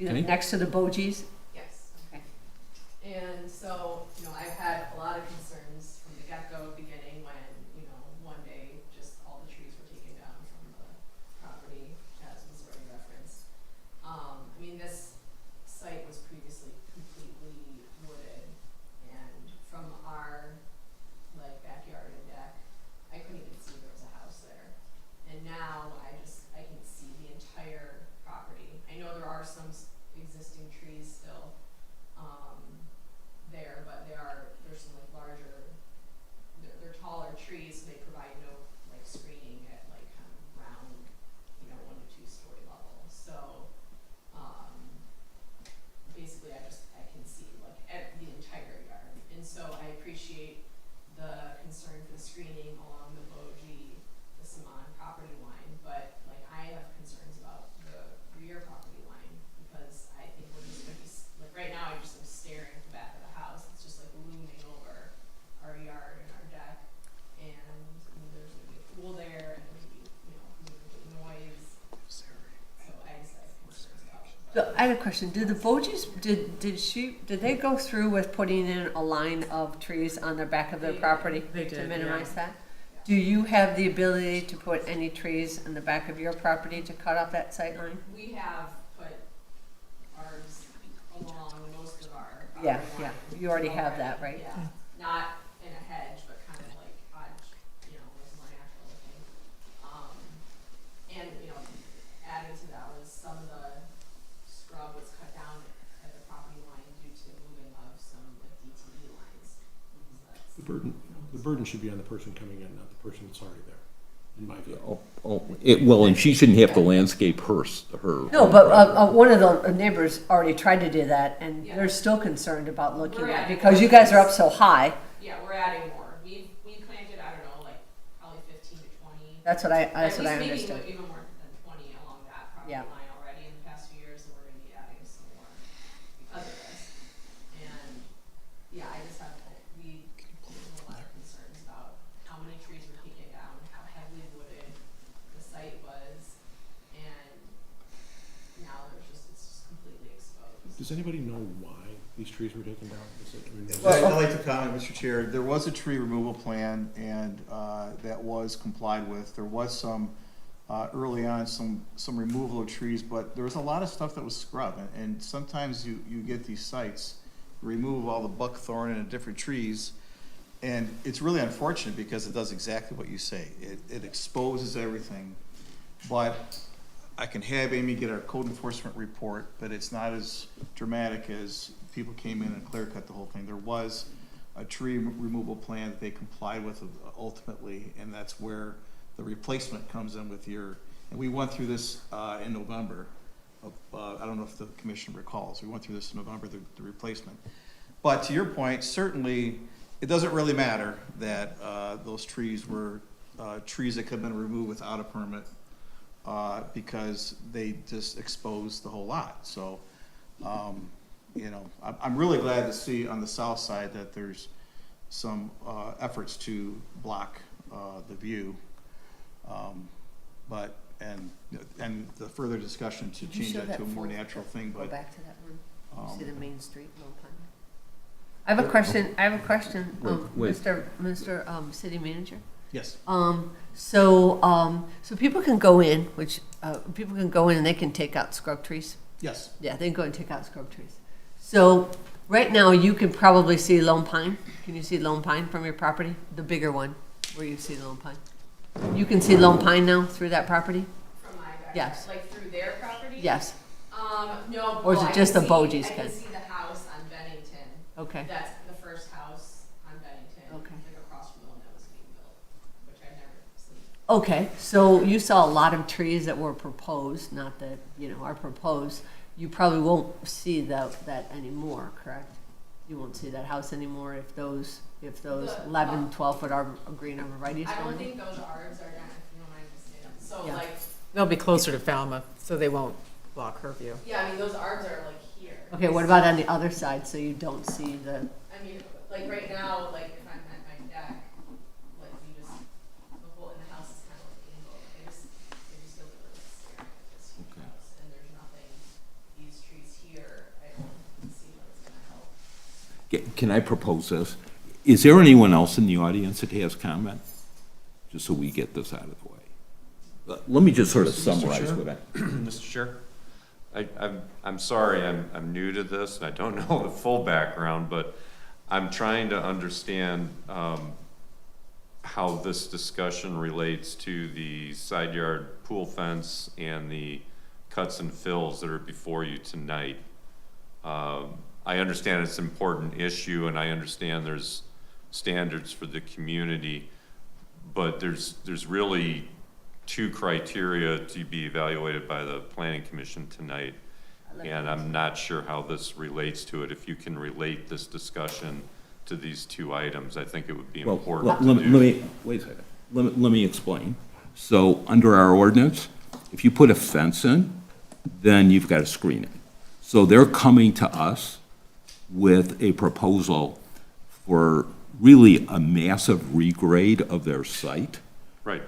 Okay. Next to the Bogies? yes. Okay. And so, I've had a lot of concerns from the get-go beginning when, one day just all the trees were taken down from the property, as was already referenced. This site was previously completely wooded, and from our, backyard and deck, I couldn't even see there was a house there. And now I can see the entire property. I know there are some existing trees still, there, but there's some larger, they're taller trees, so they provide no screening at kind of round, 1 to 2 story level. So, basically I can see the entire yard. And so I appreciate the concern for the screening along the Bogie, the Saman property line, but I have concerns about the rear property line, because I think we're just gonna be, right now I'm just staring at the back of the house. It's just looming over our yard and our deck, and there's gonna be a pool there, and there's gonna be, noise. So I just have concerns about it. So I had a question. Did the Bogies, did they go through with putting in a line of trees on the back of their property? They To did, minimize yeah. that? Do you have the ability to put any trees in the back of your property to cut off that sight line? We have put ours along most of our property Yeah, line. yeah. You already have that, right? Yeah, not in a hedge, but kind of hodge, more natural looking. And, adding to that was some of the scrub was cut down at the property line due to moving of some DTE lines. So that's- The burden should be on the person coming in, not the person that's already there, in my view. well, and she shouldn't have to landscape her. No, but one of the neighbors already tried to do that, and Yeah. they're still concerned about looking We're at, adding because you more guys are up trees. so high. Yeah, we're adding more. We planted, I don't know, probably 15 to 20. That's what I At least maybe understood. even more than 20 along that property Yeah. line already in the past few years, and we're gonna be adding some more because of this. And, yeah, I just have, we have a lot of concerns about how many trees were taken down, how heavily wooded the site was, and now it's just completely exposed. Does anybody know why these trees were taken down? I'd like to comment, Mr. Chair. There was a tree removal plan, and that was complied with. There was some early on, some removal of trees, but there was a lot of stuff that was scrub, and sometimes you get these sites, remove all the buckthorn and different trees, and it's really unfortunate because it does exactly what you say. It exposes everything, but I can have Amy get our code enforcement report, but it's not as dramatic as people came in and clear cut the whole thing. There was a tree removal plan that they complied with ultimately, and that's where the replacement comes in with your, and we went through this in November of, I don't know if the commission recalls, we went through this in November, the replacement. But to your point, certainly, it doesn't really matter that those trees were trees that could have been removed without a permit because they just exposed the whole lot. So, you know, I'm really glad to see on the south side that there's some efforts to block the view. But, and the further discussion to Did you change show that to a more full- natural thing, Go but. back to that one. You see the main street, Lone Pine. I have a question, Wait. Mr. City Manager. Yes. So people can go in, which, people can go in and they can take out scrub trees. Yes. Yeah, they can go and take out scrub trees. So right now, you can probably see Lone Pine. Can you see Lone Pine from your property? The bigger one, where you see Lone Pine. You can see Lone Pine now through that property? From my backyard? Yes. Like through their property? Yes. No. Or is well, it I just can the see- Bogies I can? can see the house on Bennington. Okay. That's the first house on Bennington. Okay. Like across from the one that was being built, which I've never seen. Okay, so you saw a lot of trees that were proposed, not that, you know, are proposed. You probably won't see that anymore, correct? You won't see that house anymore if those The- 11, 12-foot green arborvitae's I go don't in? think those arbs are gonna, if you don't mind me saying. So Yeah. like, They'll be closer to Falmouth, so they won't block her view. yeah, I mean, those arbs are like here. Okay, what about on the other side, so you don't see the, I mean, like right now, like if I'm at my deck, like you just, the whole, and the house is kind of like angled, I just feel like we're staring at this huge Okay. house, and there's nothing, these trees here, I don't see what's gonna help. Can I propose this? Is there anyone else in the audience that has comment? Just so we get this out of the way. Let me just sort of summarize what I. Mr. Chair, I'm sorry, I'm new to this, and I don't know the full background, but I'm trying to understand how this discussion relates to the side yard pool fence and the cuts and fills that are before you tonight. I understand it's an important issue, and I understand there's standards for the community, but there's really two criteria to be evaluated by the planning commission tonight. And I'm not sure how this relates to it. If you can relate this discussion to these two items, I think it would be Well, important let to do. me, wait a second. Let me explain. So under our ordinance, if you put a fence in, then you've got to screen it. So they're coming to us with a proposal for really a massive regrade of their site. Right.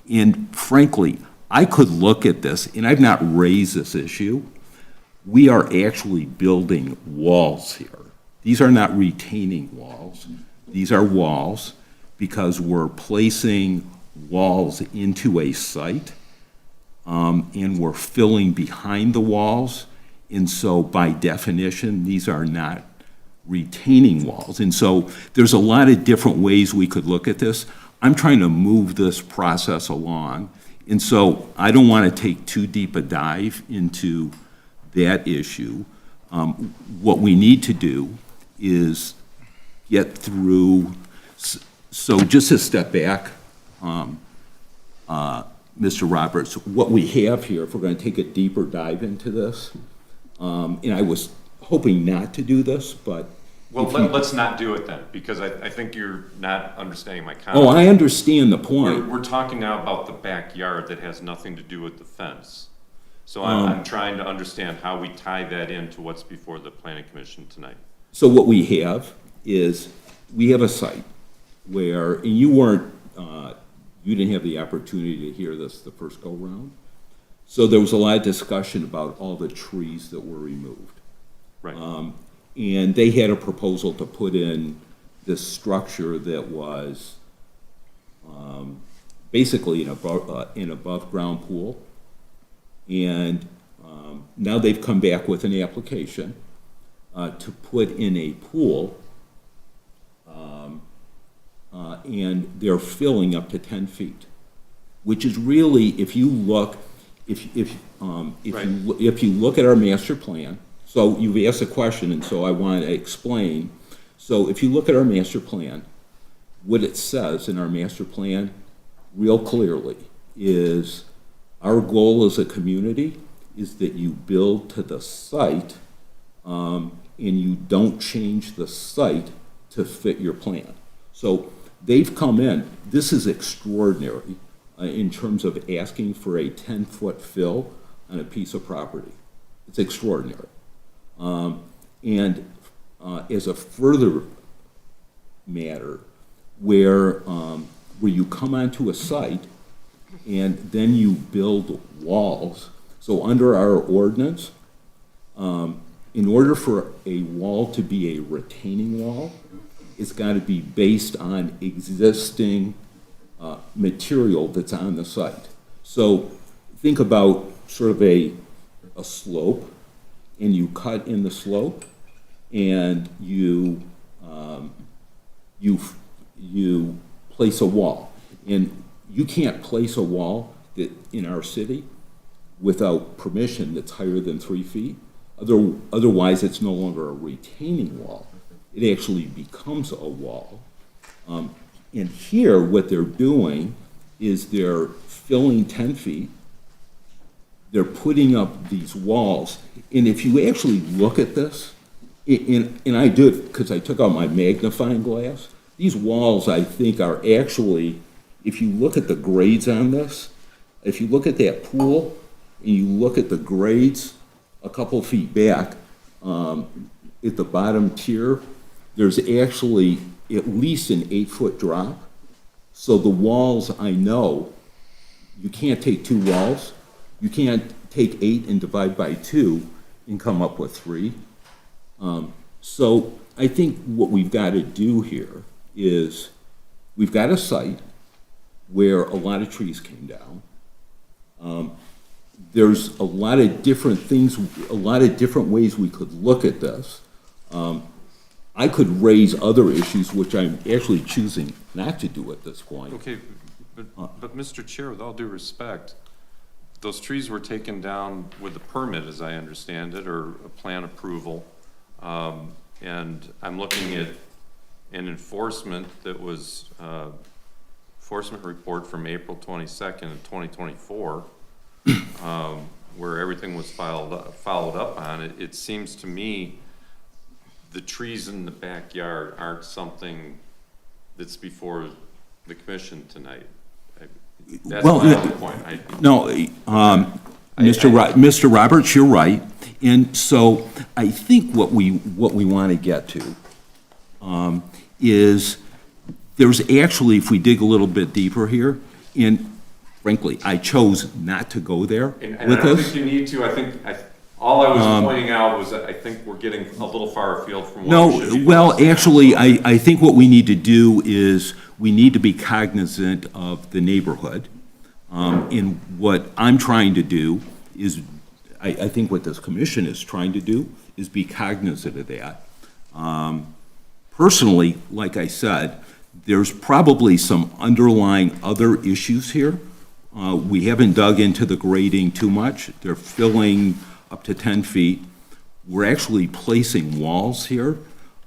And frankly, I could look at this, and I've not raised this issue. We are actually building walls here. These are not retaining walls. These are walls because we're placing walls into a site, and we're filling behind the walls. And so by definition, these are not retaining walls. And so there's a lot of different ways we could look at this. I'm trying to move this process along. And so I don't want to take too deep a dive into that issue. What we need to do is get through, so just to step back, Mr. Roberts, what we have here, if we're going to take a deeper dive into this, and I was hoping not to do this, but. Well, if you- let's not do it then, because I think you're not understanding my Oh, comment. I understand the point. We're talking now about the backyard that has nothing to do with the fence. So I'm trying to understand how we tie that into what's before the planning commission tonight. So what we have is, we have a site where, and you weren't, you didn't have the opportunity to hear this the first go-round. So there was a lot of discussion about all the trees that were removed. Right. And they had a proposal to put in this structure that was basically an above-ground pool. And now they've come back with an application to put in a pool, and they're filling up to 10 feet, which is really, if you look, if you look at our master plan, so you've asked a question, and so I want to explain. So if you look at our master plan, what it says in our master plan real clearly is our goal as a community is that you build to the site, and you don't change the site to fit your plan. So they've come in, this is extraordinary in terms of asking for a 10-foot fill on a piece of property. It's extraordinary. And as a further matter, where you come onto a site and then you build walls. So under our ordinance, in order for a wall to be a retaining wall, it's got to be based on existing material that's on the site. So think about sort of a slope, and you cut in the slope, and you place a wall. And you can't place a wall that, in our city without permission that's higher than 3 feet. Otherwise, it's no longer a retaining wall. It actually becomes a wall. And here, what they're doing is they're filling 10 feet. They're putting up these walls. And if you actually look at this, and I did, because I took out my magnifying glass, these walls, I think, are actually, if you look at the grades on this, if you look at that pool, and you look at the grades a couple feet back, at the bottom tier, there's actually at least an 8-foot drop. So the walls, I know, you can't take 2 walls. You can't take 8 and divide by 2 and come up with 3. So I think what we've got to do here is we've got a site where a lot of trees came down. There's a lot of different things, a lot of different ways we could look at this. I could raise other issues, which I'm actually choosing not to do at this point. Okay, but Mr. Chair, with all due respect, those trees were taken down with a permit, as I understand it, or a plan approval. And I'm looking at an enforcement that was, enforcement report from April 22nd of 2024, where everything was followed up on. It seems to me the trees in the backyard aren't something that's before the commission tonight. That's Well, my only point. No, Mr. Roberts, you're right. And so I think what we want to get to is there's actually, if we dig a little bit deeper here, and frankly, I chose not to go there And with I don't this. think you need to. All I was pointing out was that I think we're getting a little far afield from what we No, should be. well, actually, I think what we need to do is we need to be cognizant of the neighborhood. And what I'm trying to do is, I think what this commission is trying to do is be cognizant of that. Personally, like I said, there's probably some underlying other issues here. We haven't dug into the grading too much. They're filling up to 10 feet. We're actually placing walls here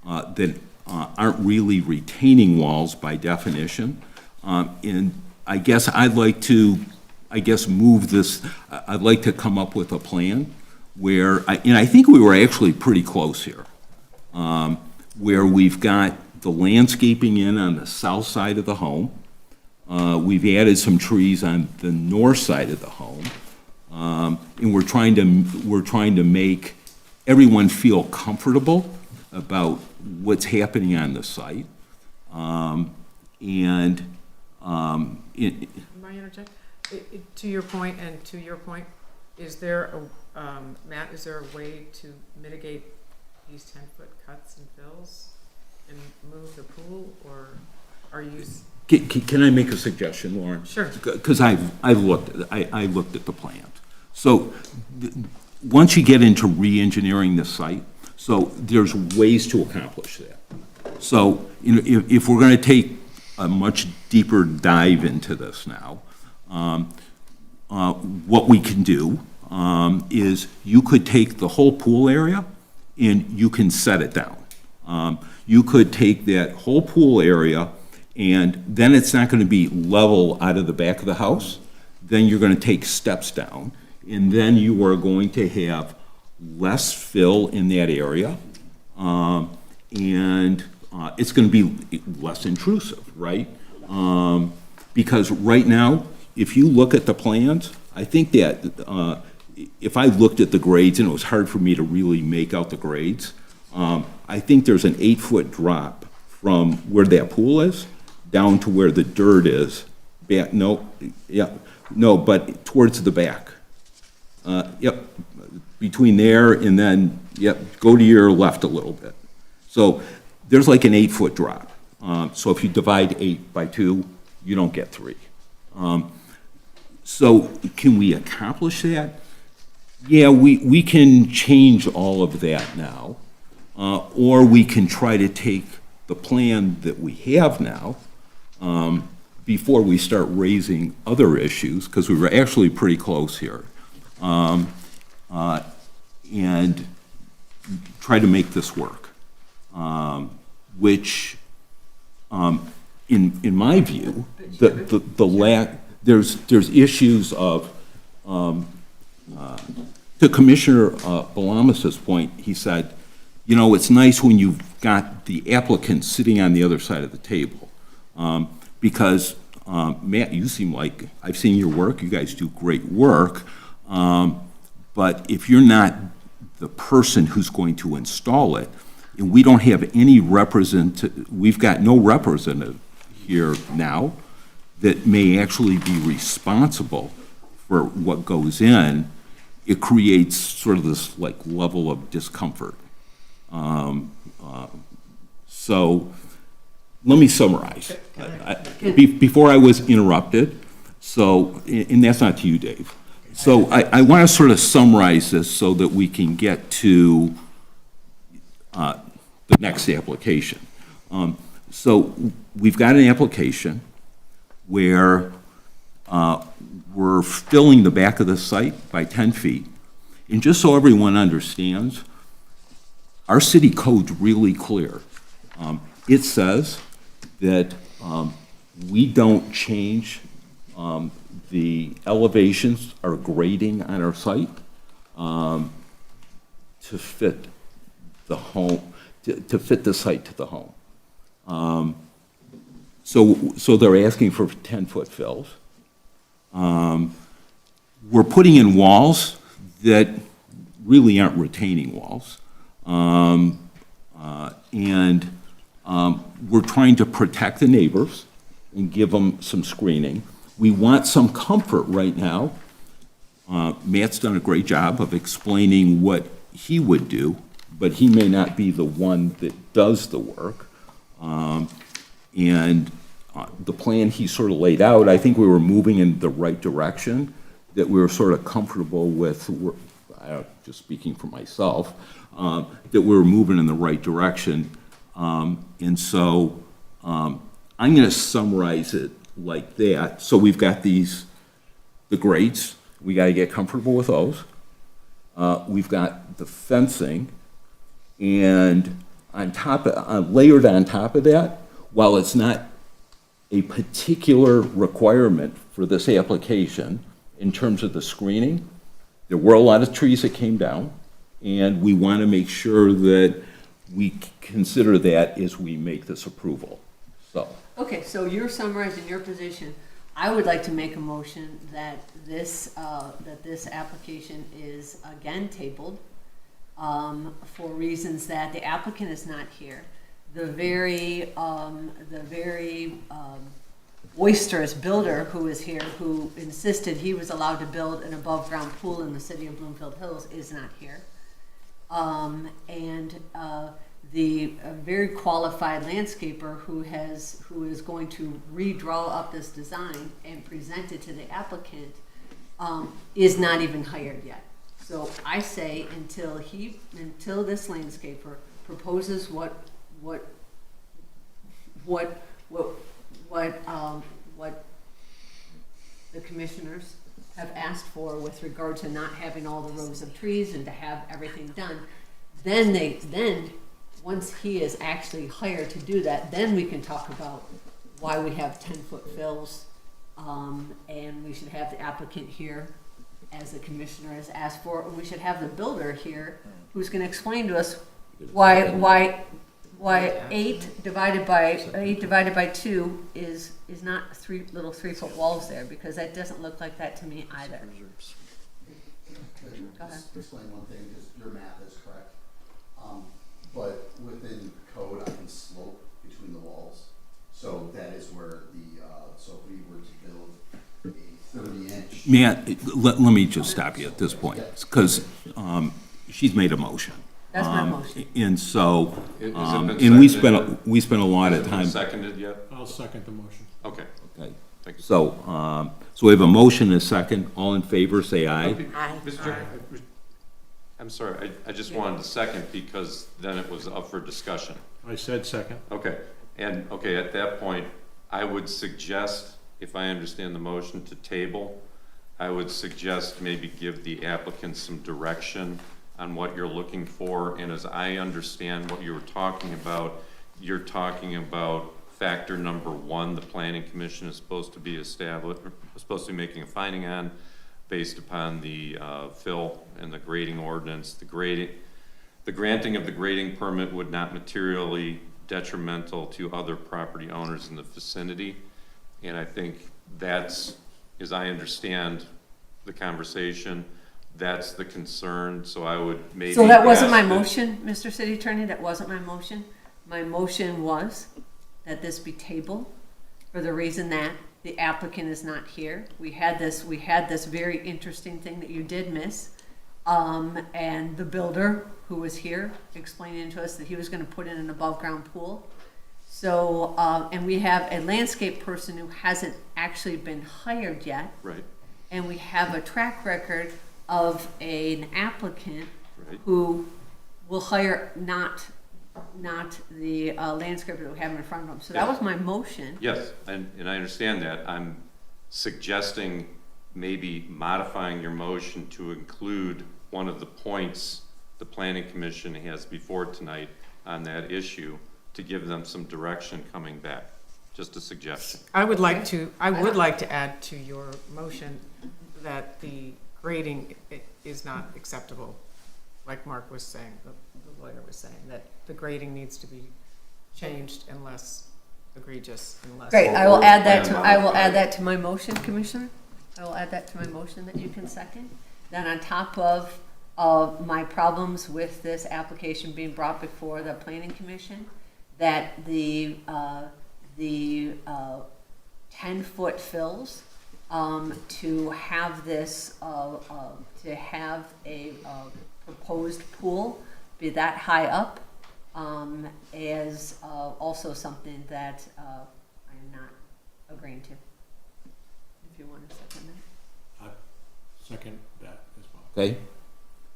that aren't really retaining walls by definition. And I guess I'd like to, move this, I'd like to come up with a plan where, and I think we were actually pretty close here, where we've got the landscaping in on the south side of the home. We've added some trees on the north side of the home. And we're trying to make everyone feel comfortable about what's happening on the site. May I interject? To your point, and to your point, is there a, Matt, is there a way to mitigate these 10-foot cuts and fills and move the pool, or are you Can I make a suggestion, Lauren? Sure. Because I looked at the plans. So, once you get into re-engineering the site, so there's ways to accomplish that. So, if we're gonna take a much deeper dive into this now, what we can do is you could take the whole pool area and you can set it down. You could take that whole pool area and then it's not gonna be level out of the back of the house. Then you're gonna take steps down and then you are going to have less fill in that area. And it's gonna be less intrusive, right? Because right now, if you look at the plans, I think that if I looked at the grades, and it was hard for me to really make out the grades, I think there's an 8-foot drop from where that pool is down to where the dirt is. But towards the back. Yep, between there and then, yep, go to your left a little bit. So there's like an 8-foot drop. So if you divide 8 by 2, you don't get 3. So can we accomplish that? Yeah, we can change all of that now. Or we can try to take the plan that we have now before we start raising other issues, because we were actually pretty close here, and try to make this work, which, in my view, there's issues of, to Commissioner Balamas's point, he said, you know, it's nice when you've got the applicant sitting on the other side of the table. Because, Matt, you seem like, I've seen your work, you guys do great work, but if you're not the person who's going to install it, and we don't have any we've got no representative here now that may actually be responsible for what goes in, it creates sort of this like level of discomfort. So let me summarize. Before I was interrupted, so, and that's not to you, Dave. So I want to sort of summarize this so that we can get to the next application. So we've got an application where we're filling the back of the site by 10 feet. And just so everyone understands, our city code's really clear. It says that we don't change the elevations or grading on our site to fit the home, to fit the site to the home. So they're asking for 10-foot fills. We're putting in walls that really aren't retaining walls. We're trying to protect the neighbors and give them some screening. We want some comfort right now. Matt's done a great job of explaining what he would do, but he may not be the one that does the work. The plan he sort of laid out, I think we were moving in the right direction, that we were sort of comfortable with, just speaking for myself, that we were moving in the right direction. So I'm going to summarize it like that. So we've got the grades. We got to get comfortable with those. We've got the fencing, and layered on top of that, while it's not a particular requirement for this application in terms of the screening, there were a lot of trees that came down, and we want to make sure that we consider that as we make this approval. So. Okay, so you're summarizing your position. I would like to make a motion that this application is again tabled for reasons that the applicant is not here. The very boisterous builder who is here, who insisted he was allowed to build an above-ground pool in the city of Bloomfield Hills, is not here. a very qualified landscaper who is going to redraw up this design and present it to the applicant, is not even hired yet. So I say until this landscaper proposes what the commissioners have asked for with regard to not having all the rows of trees and to have everything done, then once he is actually hired to do that, then we can talk about why we have 10-foot fills, and we should have the applicant here as the commissioner has asked for, and we should have the builder here who's gonna explain to us why 8 divided by 2 is not three little 3-foot walls there, because that doesn't look like that to me either. Go ahead. Just explain one thing, because your math is correct. But within code, I can slope between the walls. So that is where so if we were to build a 30-inch. Matt, let me just stop you at this point, because she's made a motion. That's my motion. And so, Has it been and we seconded? spent a lot Has of it been time. seconded yet? I'll second the motion. Okay, Okay. thank you. So, so we have a motion and a second. All in favor, say aye. Aye. Mr. Chair, I'm sorry, I just wanted to second because then it was up for discussion. I said second. Okay, and, okay, at that point, I would suggest, if I understand the motion to table, I would suggest maybe give the applicant some direction on what you're looking for, and as I understand what you were talking about, you're talking about factor number 1, the planning commission is supposed to be established, supposed to be making a finding on, based upon the fill and the grading ordinance. The granting of the grading permit would not materially detrimental to other property owners in the vicinity. And I think that's, as I understand the conversation, that's the concern, so I would maybe. So that wasn't my ask that- motion, Mr. City Attorney, that wasn't my motion. My motion was that this be tabled for the reason that the applicant is not here. We had this very interesting thing that you did miss. And the builder who was here explaining to us that he was gonna put in an above-ground pool. So, and we have a landscape person who hasn't actually been hired yet. Right, And we have a track record of an applicant right. who will hire not the landscaper that we have in front of them. So that Yeah. was my motion. Yes, and I understand that. I'm suggesting maybe modifying your motion to include one of the points the planning commission has before tonight on that issue, to give them some direction coming back. Just a suggestion. I would like to add to your motion that the grading is not acceptable, like Mark was saying, the lawyer was saying, that the grading needs to be changed unless egregious, unless. Great, I will add that to my motion, Commissioner. I will add that to my motion that you can second. Then on top of my problems with this application being brought before the planning commission, that the 10-foot fills, to have this, to have a proposed pool be that high up, is also something that I am not agreeing to. If you want to second that. I second that as well. Okay?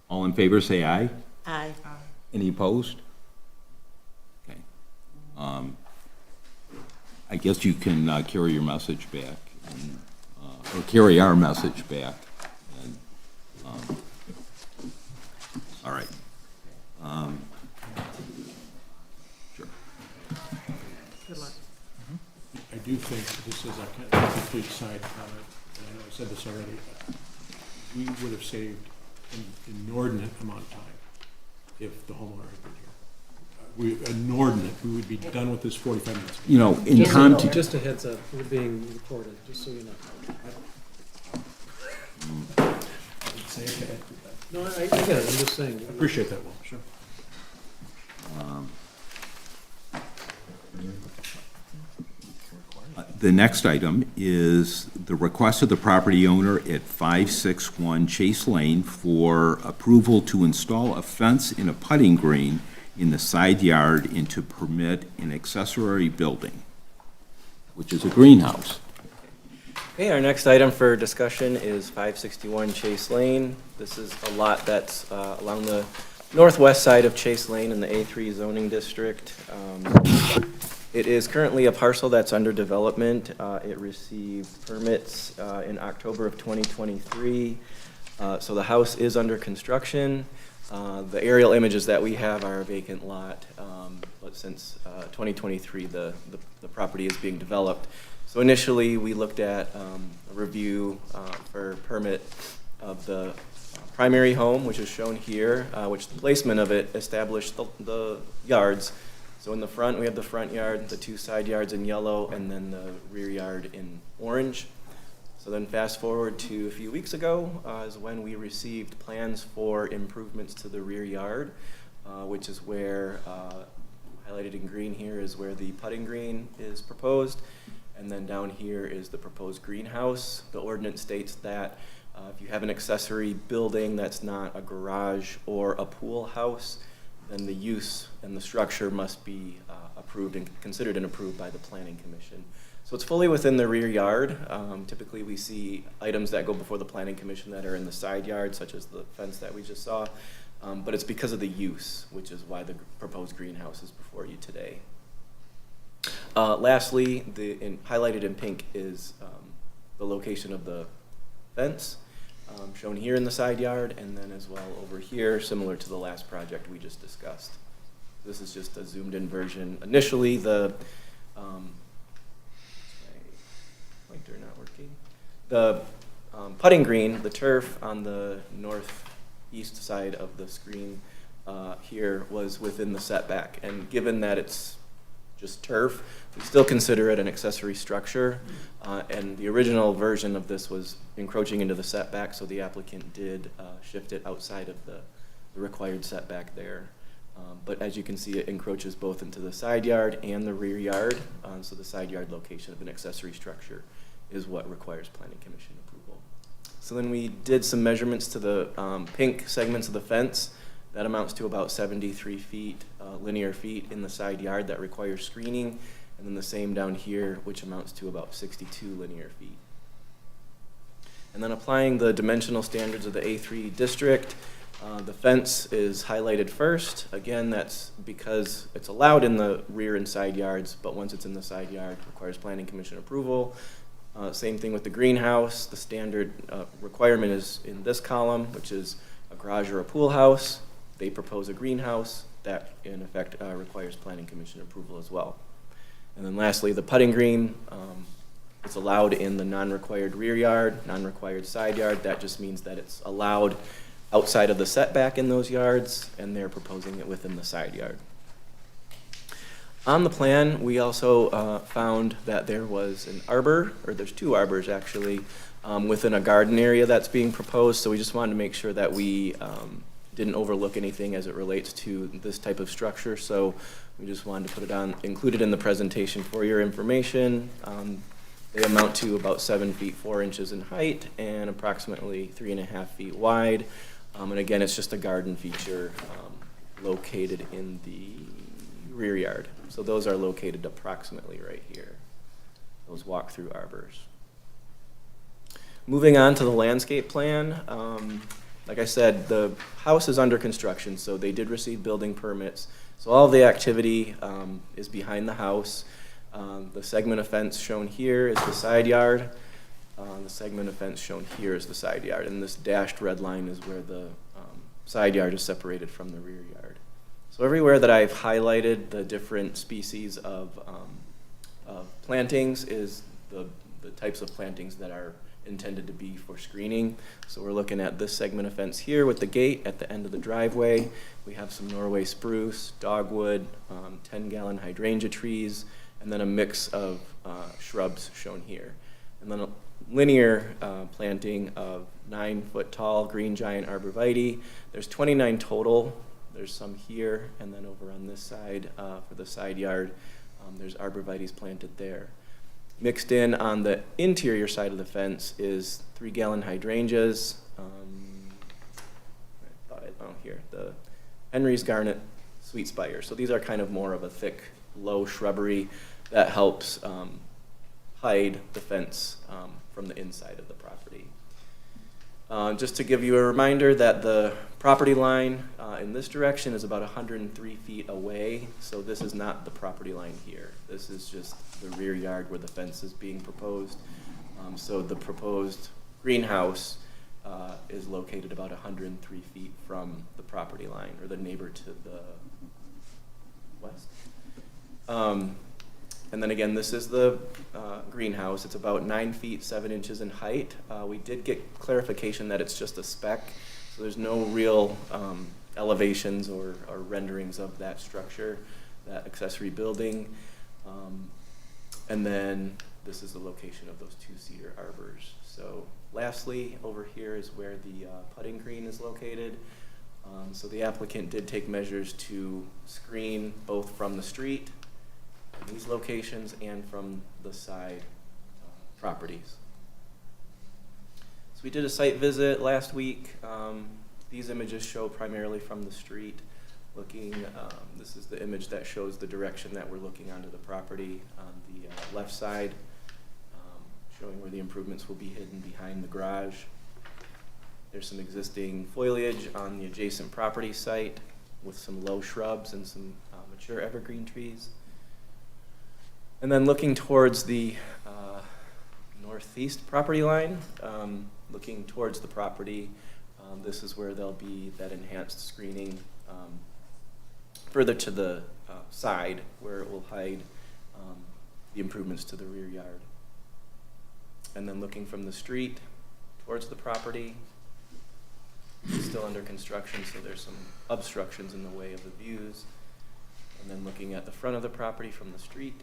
All in favor, say aye. Aye. Any opposed? Okay. I guess you can carry your message back, and, or carry our message back. And, all right. Sure. Good luck. I do think, this is a kind of complete side comment, and I know I said this already, we would have saved an inordinate amount of time if the homeowner had been here. Inordinate, we would be done with this 45 minutes. You know, in context, Just a heads up, we're being recorded, just so you know. Say it ahead. No, I get it, I'm just saying. I appreciate that, Will, sure. the next item is the request of the property owner at 561 Chase Lane for approval to install a fence in a putting green in the side yard and to permit an accessory building, which is a greenhouse. Okay, our next item for discussion is 561 Chase Lane. This is a lot that's along the northwest side of Chase Lane in the A3 zoning district. It is currently a parcel that's under development. It received permits in October of 2023. So the house is under construction. The aerial images that we have are a vacant lot, but since 2023, the property is being developed. So initially, we looked at a review for permit of the primary home, which is shown here, which the placement of it established the yards. So in the front, we have the front yard, the two side yards in yellow, and then the rear yard in orange. So then fast forward to a few weeks ago is when we received plans for improvements to the rear yard, which is where, highlighted in green here, is where the putting green is proposed. And then down here is the proposed greenhouse. The ordinance states that if you have an accessory building that's not a garage or a pool house, then the use and the structure must be approved and considered and approved by the Planning Commission. So it's fully within the rear yard. Typically we see items that go before the Planning Commission that are in the side yard, such as the fence that we just saw. But it's because of the use, which is why the proposed greenhouse is before you today. Lastly, highlighted in pink is the location of the fence, shown here in the side yard, and then as well over here, similar to the last project we just discussed. This is just a zoomed in version. Initially, the pointer not working. The putting green, the turf on the northeast side of the screen here was within the setback, and given that it's just turf, we still consider it an accessory structure, and the original version of this was encroaching into the setback, so the applicant did shift it outside of the required setback there. But as you can see, it encroaches both into the side yard and the rear yard, so the side yard location of an accessory structure is what requires Planning Commission approval. So then we did some measurements to the pink segments of the fence. That amounts to about 73 feet, linear feet in the side yard that requires screening, and then the same down here, which amounts to about 62 linear feet. And then applying the dimensional standards of the A3 district, the fence is highlighted first. Again, that's because it's allowed in the rear and side yards, but once it's in the side yard, it requires Planning Commission approval. Same thing with the greenhouse. The standard requirement is in this column, which is a garage or a pool house. They propose a greenhouse that in effect requires Planning Commission approval as well. And then lastly, the putting green, it's allowed in the non-required rear yard, non-required side yard. That just means that it's allowed outside of the setback in those yards, and they're proposing it within the side yard. On the plan, we also found that there was an arbor, or there's two arbors actually, within a garden area that's being proposed. So we just wanted to make sure that we didn't overlook anything as it relates to this type of structure. So we just wanted to put it on, included in the presentation for your information. They amount to about 7 feet 4 inches in height and approximately 3.5 feet wide. And again, it's just a garden feature located in the rear yard. So those are located approximately right here, those walk-through arbors. Moving on to the landscape plan. Like I said, the house is under construction, so they did receive building permits. So all of the activity is behind the house. The segment of fence shown here is the side yard. The segment of fence shown here is the side yard, and this dashed red line is where the side yard is separated from the rear yard. So everywhere that I've highlighted the different species of plantings is the types of plantings that are intended to be for screening. So we're looking at this segment of fence here with the gate at the end of the driveway. We have some Norway spruce, dogwood, 10-gallon hydrangea trees, and then a mix of shrubs shown here. And then a linear planting of 9-foot tall green giant arborvitae. There's 29 total. There's some here, and then over on this side for the side yard, there's arborvitaes planted there. Mixed in on the interior side of the fence is 3-gallon hydrangeas. Here, the Henry's garnet sweet spire. So these are kind of more of a thick, low shrubbery that helps hide the fence from the inside of the property. Just to give you a reminder that the property line in this direction is about 103 feet away, so this is not the property line here. This is just the rear yard where the fence is being proposed. So the proposed greenhouse is located about 103 feet from the property line, or the neighbor to the west. And then again, this is the greenhouse. It's about 9 feet, 7 inches in height. We did get clarification that it's just a spec, so there's no real elevations or renderings of that structure, that accessory building. And then this is the location of those 2 cedar arbors. So lastly, over here is where the putting green is located. So the applicant did take measures to screen both from the street, these locations, and from the side properties. So we did a site visit last week. These images show primarily from the street. This is the image that shows the direction that we're looking onto the property on the left side, showing where the improvements will be hidden behind the garage. There's some existing foliage on the adjacent property site with some low shrubs and some mature evergreen trees. And then looking towards the northeast property line, looking towards the property, this is where there'll be that enhanced screening further to the side, where it will hide the improvements to the rear yard. And then looking from the street towards the property, it's still under construction, so there's some obstructions in the way of the views. And then looking at the front of the property from the street,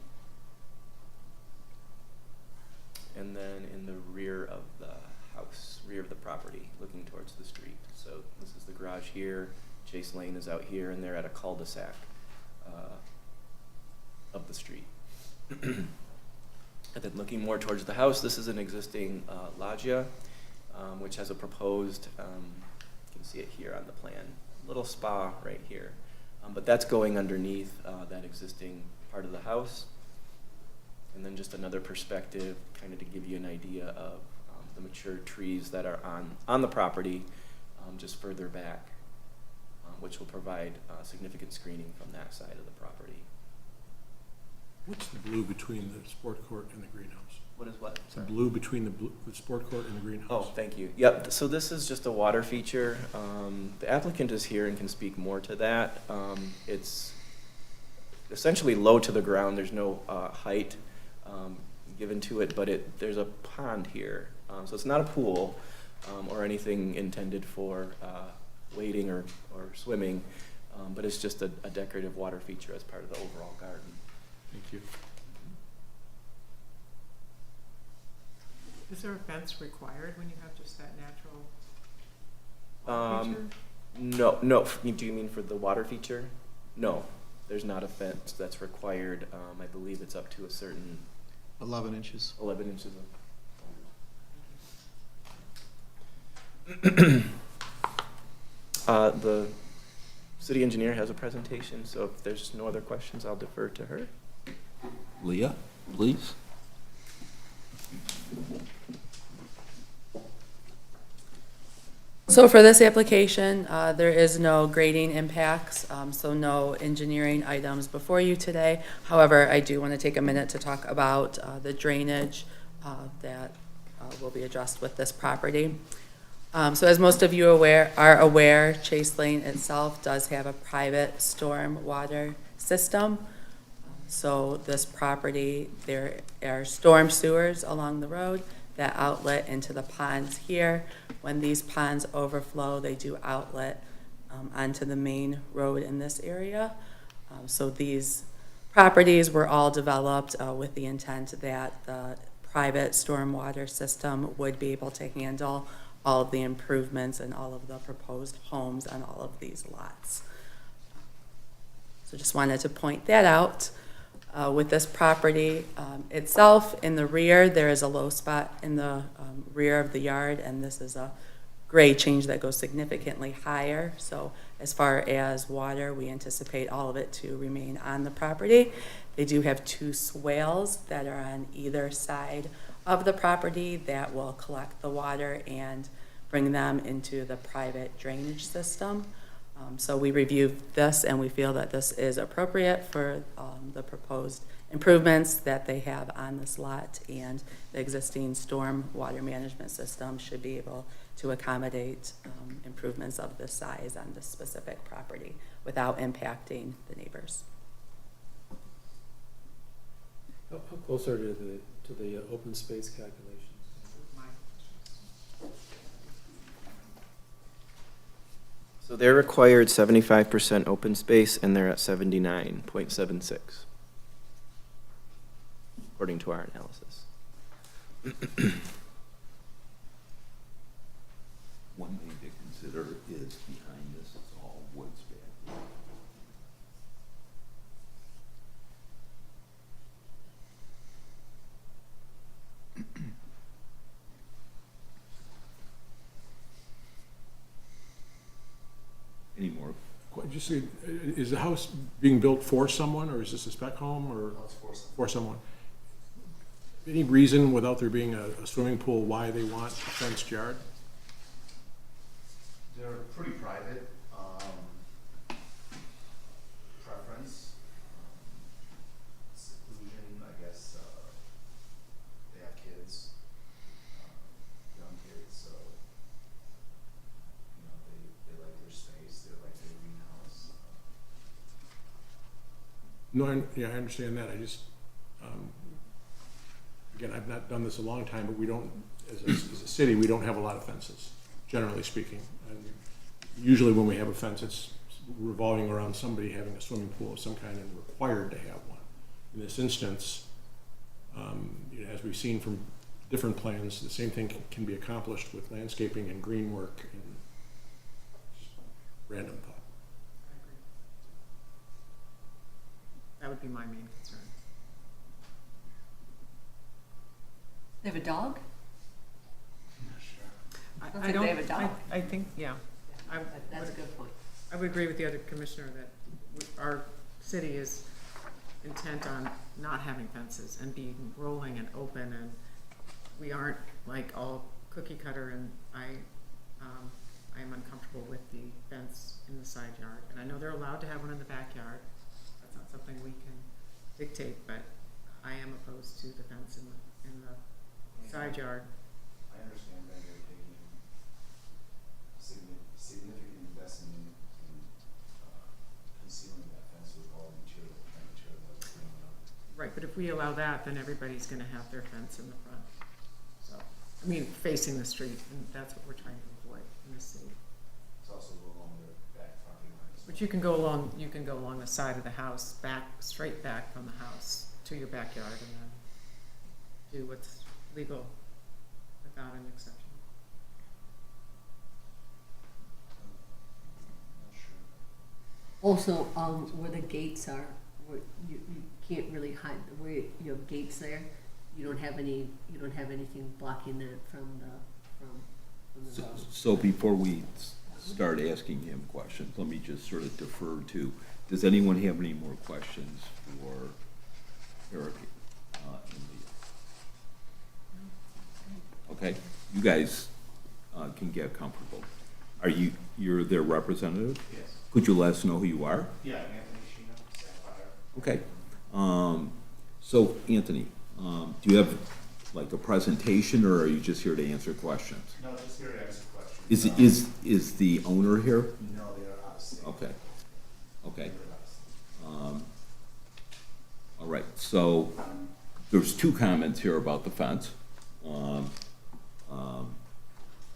and then in the rear of the house, rear of the property, looking towards the street. So this is the garage here, Chase Lane is out here, and they're at a cul-de-sac of the street. And then looking more towards the house, this is an existing loggia, which has a proposed, you can see it here on the plan, little spa right here. But that's going underneath that existing part of the house. And then just another perspective, kind of to give you an idea of the mature trees that are on the property, just further back, which will provide significant screening from that side of the property. What's the blue between the sport court and the greenhouse? What is what? The blue between the sport court and the greenhouse? Oh, thank you. Yep, so this is just a water feature. The applicant is here and can speak more to that. It's essentially low to the ground. There's no height given to it, but there's a pond here. So it's not a pool or anything intended for wading or swimming, but it's just a decorative water feature as part of the overall garden. Thank you. Is there a fence required when you have just that natural water feature? No. Do you mean for the water feature? No, there's not a fence that's required. I believe it's up to a certain 11 inches. 11 inches of. The city engineer has a presentation, so if there's no other questions, I'll defer to her. Leah, please. So for this application, there is no grading impacts, so no engineering items before you today. However, I do want to take a minute to talk about the drainage that will be addressed with this property. So as most of you are aware, Chase Lane itself does have a private storm water system. So this property, there are storm sewers along the road that outlet into the ponds here. When these ponds overflow, they do outlet onto the main road in this area. So these properties were all developed with the intent that the private stormwater system would be able to handle all of the improvements and all of the proposed homes on all of these lots. So just wanted to point that out. With this property itself, in the rear, there is a low spot in the rear of the yard, and this is a grade change that goes significantly higher. So as far as water, we anticipate all of it to remain on the property. They do have 2 swales that are on either side of the property that will collect the water and bring them into the private drainage system. So we reviewed this and we feel that this is appropriate for the proposed improvements that they have on this lot, and the existing storm water management system should be able to accommodate improvements of this size on this specific property without impacting the neighbors. How close are to the open space calculations? So they're required 75% open space, and they're at 79.76, according to our analysis. One thing to consider is behind this is all woods back. Any more? Just, is the house being built for someone, or is this a spec home, or? For someone. Any reason, without there being a swimming pool, why they want a fenced yard? They're pretty private, preference, seclusion, I guess, they have kids, young kids, so, you know, they like their space, they like their greenhouse. No, yeah, I understand that, I just, again, I've not done this a long time, but we don't, as a city, we don't have a lot of fences, generally speaking. And usually when we have a fence, it's revolving around somebody having a swimming pool of some kind and required to have one. In this instance, you know, as we've seen from different plans, the same thing can be accomplished with landscaping and green work and just random thought. I agree. That would be my main concern. They have a dog? I think don't, they have a dog. I think, yeah. That's a good point. I would agree with the other commissioner that our city is intent on not having fences and being rolling and open, and we aren't like all cookie cutter, and I am uncomfortable with the fence in the side yard. And I know they're allowed to have one in the backyard. That's not something we can dictate, but I am opposed to the fence in the side yard. I understand that they're taking significant investment in concealing that fence with all the material, that was green up. Right, but if we allow that, then everybody's gonna have their fence in the front. So, I mean, facing the street, and that's what we're trying to avoid in the city. It's also along their back property lines. But you can go along the side of the house, straight back from the house to your backyard, and then do what's legal without an exception. Not sure. Also, where the gates are, where you can't really hide, where you have gates there, you don't have anything blocking that from the road. So before we start asking him questions, let me just sort of defer to, does anyone have any more questions for Eric? Okay, you guys can get comfortable. You're their representative? Yes. Could you let us know who you are? Yeah, Anthony Sheena, Sapphire. Okay. So Anthony, do you have like a presentation, or are you just here to answer questions? No, just here to answer questions. Is the owner here? No, they are out of state. Okay. Okay. They're out of state. All right, so there's 2 comments here about the fence.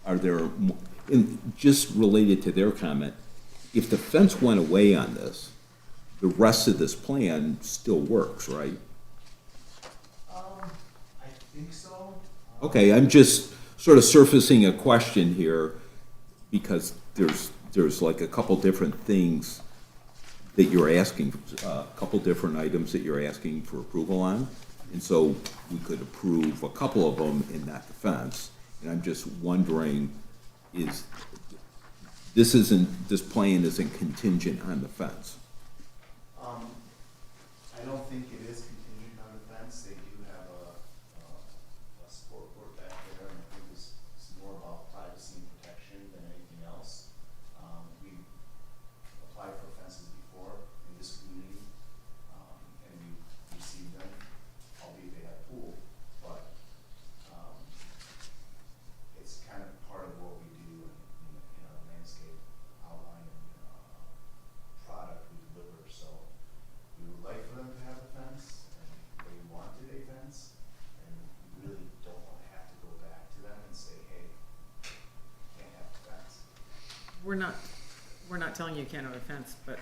Are there, just related to their comment, if the fence went away on this, the rest of this plan still works, right? I think so. Okay, I'm just sort of surfacing a question here because there's like a couple different things that you're asking, a couple different items that you're asking for approval on. And so we could approve a couple of them and not the fence. And I'm just wondering, is, this plan isn't contingent on the fence. I don't think it is contingent on the fence. They do have a sport court back there, and I think it's more about privacy and protection than anything else. We applied for fences before in this community, and we received them, albeit they had a pool, but, it's kind of part of what we do in our landscape outline and, product we deliver, so we would like for them to have a fence, and they wanted a fence, and we really don't want to have to go back to them and say, hey, can't have a fence. We're not telling you you can't have a fence, but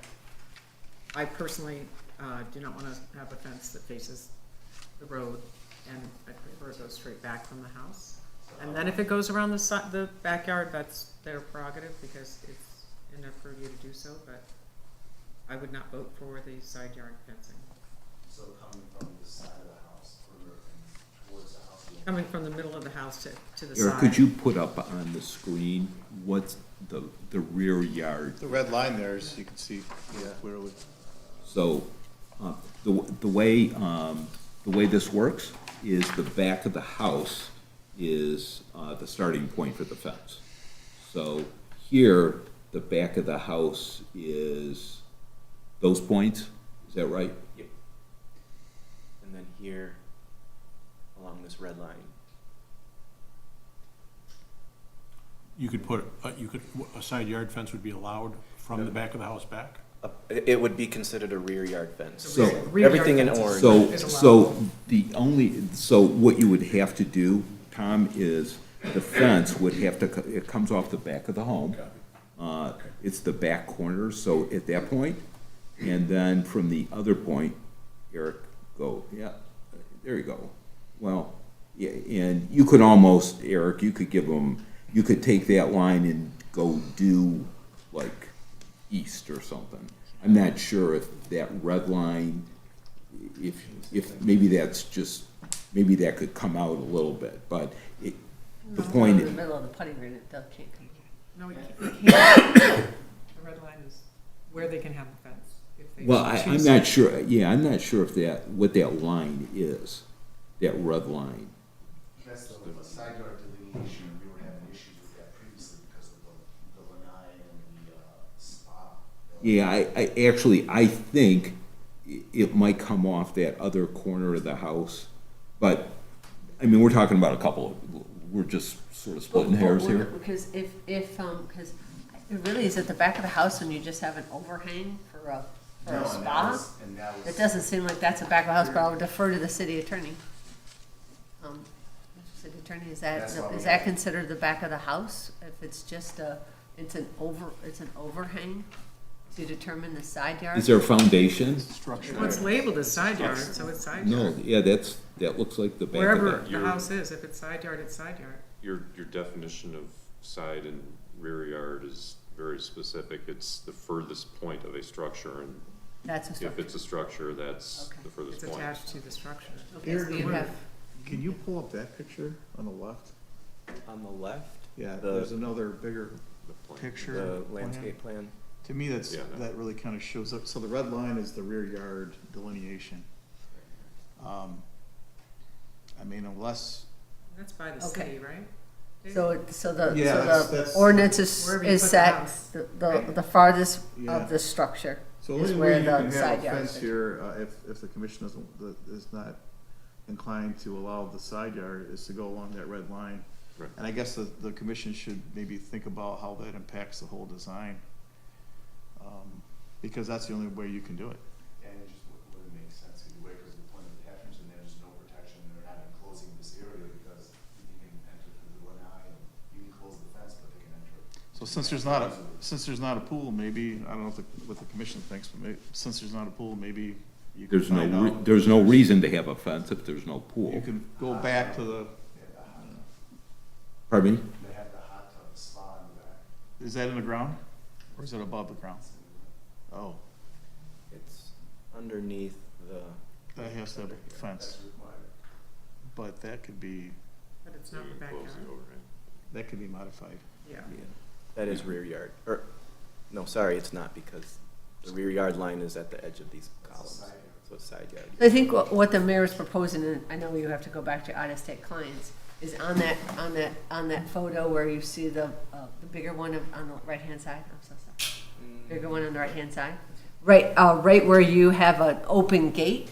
I personally, do not want to have a fence that faces the road, and I prefer it goes straight back from the house. And then if it goes around the backyard, that's their prerogative, because it's in their purview to do so, but I would not vote for the side yard fencing. So coming from the side of the house, further and towards the house. Coming from the middle of the house to the Eric, side. could you put up on the screen what's the rear yard? The red line there, as you can see clearly. So, the way this works is the back of the house is, the starting point for the fence. So here, the back of the house is those points, is that right? Yep. And then here, along this red line. You could put, a side yard fence would be allowed from the back of the house back? It would be considered a rear yard fence. So- Rear yard Everything in fences. orange. So what you would have to do, Tom, is the fence would have to, it comes off the back of the home. It's the back corner, so at that point, and then from the other point, Eric, go, yeah, there you go. Well, yeah, and you could almost, Eric, you could give them, you could take that line and go due like east or something. I'm not sure if that red line, if maybe that's just, maybe that could come out a little bit, but the No, point. in the middle of the putting green, it can't come. No, you can't. The red line is where they can have the fence. If they Well, I'm choose not to. sure, yeah, I'm not sure if what that line is, that red line. That's the side yard delineation, and we were having issues with that previously because of the lanai and the, spa. Yeah, I think it might come off that other corner of the house, but, I mean, we're talking about a couple, we're just sort of splitting hairs here. Because because it really is at the back of the house when you just have an overhang for a No, and that spa. was- and that was- It doesn't seem like that's the back of the house, but I would defer to the city attorney. Mr. City Attorney, is That's why we that have- considered the back of the house? If it's just it's an overhang to determine the side yard? Is there a foundation? Structure. Well, it's labeled as side yard, so it's side yard. No, yeah, that looks like the back of Wherever that. the house is, if it's side yard, it's side yard. Your definition of side and rear yard is very specific. It's the furthest point of a structure, and That's a if structure. it's a structure, that's Okay. the furthest It's point. attached to the structure. Okay, so you have, Can you pull up that picture on the left? On the left, Yeah, The- there's another bigger The plan. picture. the plan. landscape plan. To me, Yeah. that really kind of shows up, so the red line is the rear yard delineation. I mean, unless, That's by the Okay. city, right? so the Yeah, that's- ordinance is Wherever you is put the set, house. the farthest Yeah. of the structure so is the only where way you the can have side a yard fence is. here, if the commission is not inclined to allow the side yard, is to go along that red line. Right. And I guess the commission should maybe think about how that impacts the whole design. Because that's the only way you can do it. And it just wouldn't make sense either way, because the point of the attachments, and there's no protection, they're not enclosing this area, because you can enter through the lanai, and you can close the fence, but they can enter. So since there's not a pool, maybe, I don't know what the commission thinks, but since there's not a pool, maybe you can There's find out. there's no reason to have a fence if there's no pool. You can go back to the, They have the hot tub, Pardon me? they have the hot tub, the spa in the back. is that in the ground? Or is it above the ground? Oh, It's underneath the, that has to have a fence, That's required. but that could be But it's not You the can close backyard. the overhang. modified. Yeah. That is rear yard, or, no, sorry, it's not, because the rear yard line is at the edge of these columns, so it's side yard. I think what the mayor is proposing, and I know you have to go back to out-of-state clients, is on that photo where you see the bigger one on the right-hand side, I'm so sorry. Bigger one on the right-hand side. Right where you have an open gate.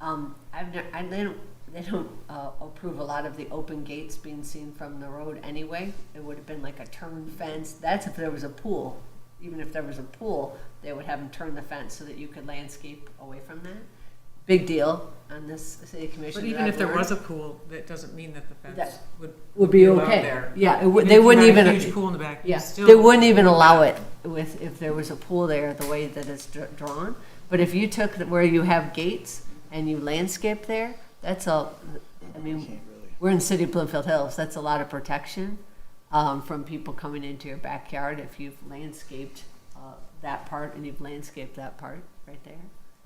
They don't approve a lot of the open gates being seen from the road anyway. It would have been like a turn fence. That's if there was a pool. Even if there was a pool, they would have them turn the fence so that you could landscape away from that. Big deal on this city commission. But even if there was a pool, that doesn't mean that the fence That would be allowed okay. there. Yeah, Even they if you wouldn't had a even. huge pool in the back, you Yeah, still. they wouldn't even allow it if there was a pool there, the way that it's drawn. But if you took where you have gates and you landscape there, that's I mean, we're in the city of Bloomfield Hills, that's a lot of protection from people coming into your backyard if you've landscaped that part and you've landscaped that part right there,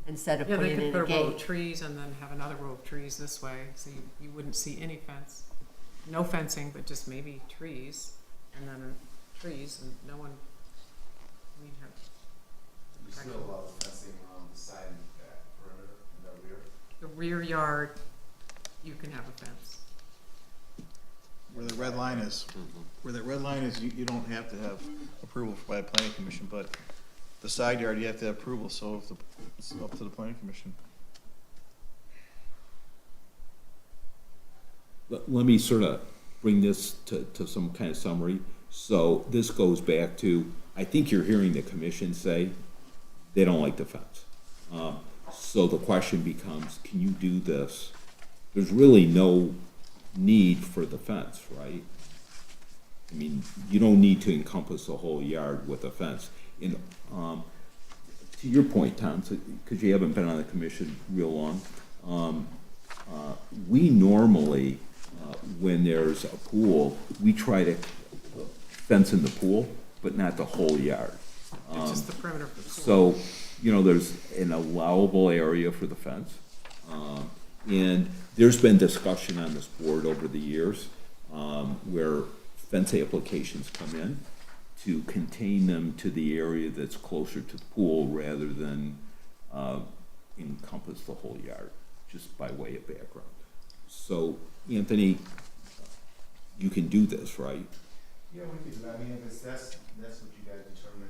instead of Yeah, they putting in could a put a row of gate. trees and then have another row of trees this way, so you wouldn't see any fence. No fencing, but just maybe trees, and then trees, and no one, we'd have. We still allow fencing on the side and back perimeter and the rear. The rear yard, you can have a fence. Where the red line is, you don't have to have approval by the planning commission, but the side yard, you have to have approval, so it's up to the planning commission. Let me sort of bring this to some kind of summary. So this goes back to, I think you're hearing the commission say they don't like the fence. So the question becomes, can you do this? There's really no need for the fence, right? I mean, you don't need to encompass the whole yard with a fence. And to your point, Tom, because you haven't been on the commission real long, we normally, when there's a pool, we try to fence in the pool, but not the whole yard. It's just the perimeter of the pool. So, you know, there's an allowable area for the fence. And there's been discussion on this board over the years where fence applications come in to contain them to the area that's closer to the pool rather than encompass the whole yard, just by way of background. So, Anthony, you can do this, right? Yeah, we could, I mean, if that's what you guys determine,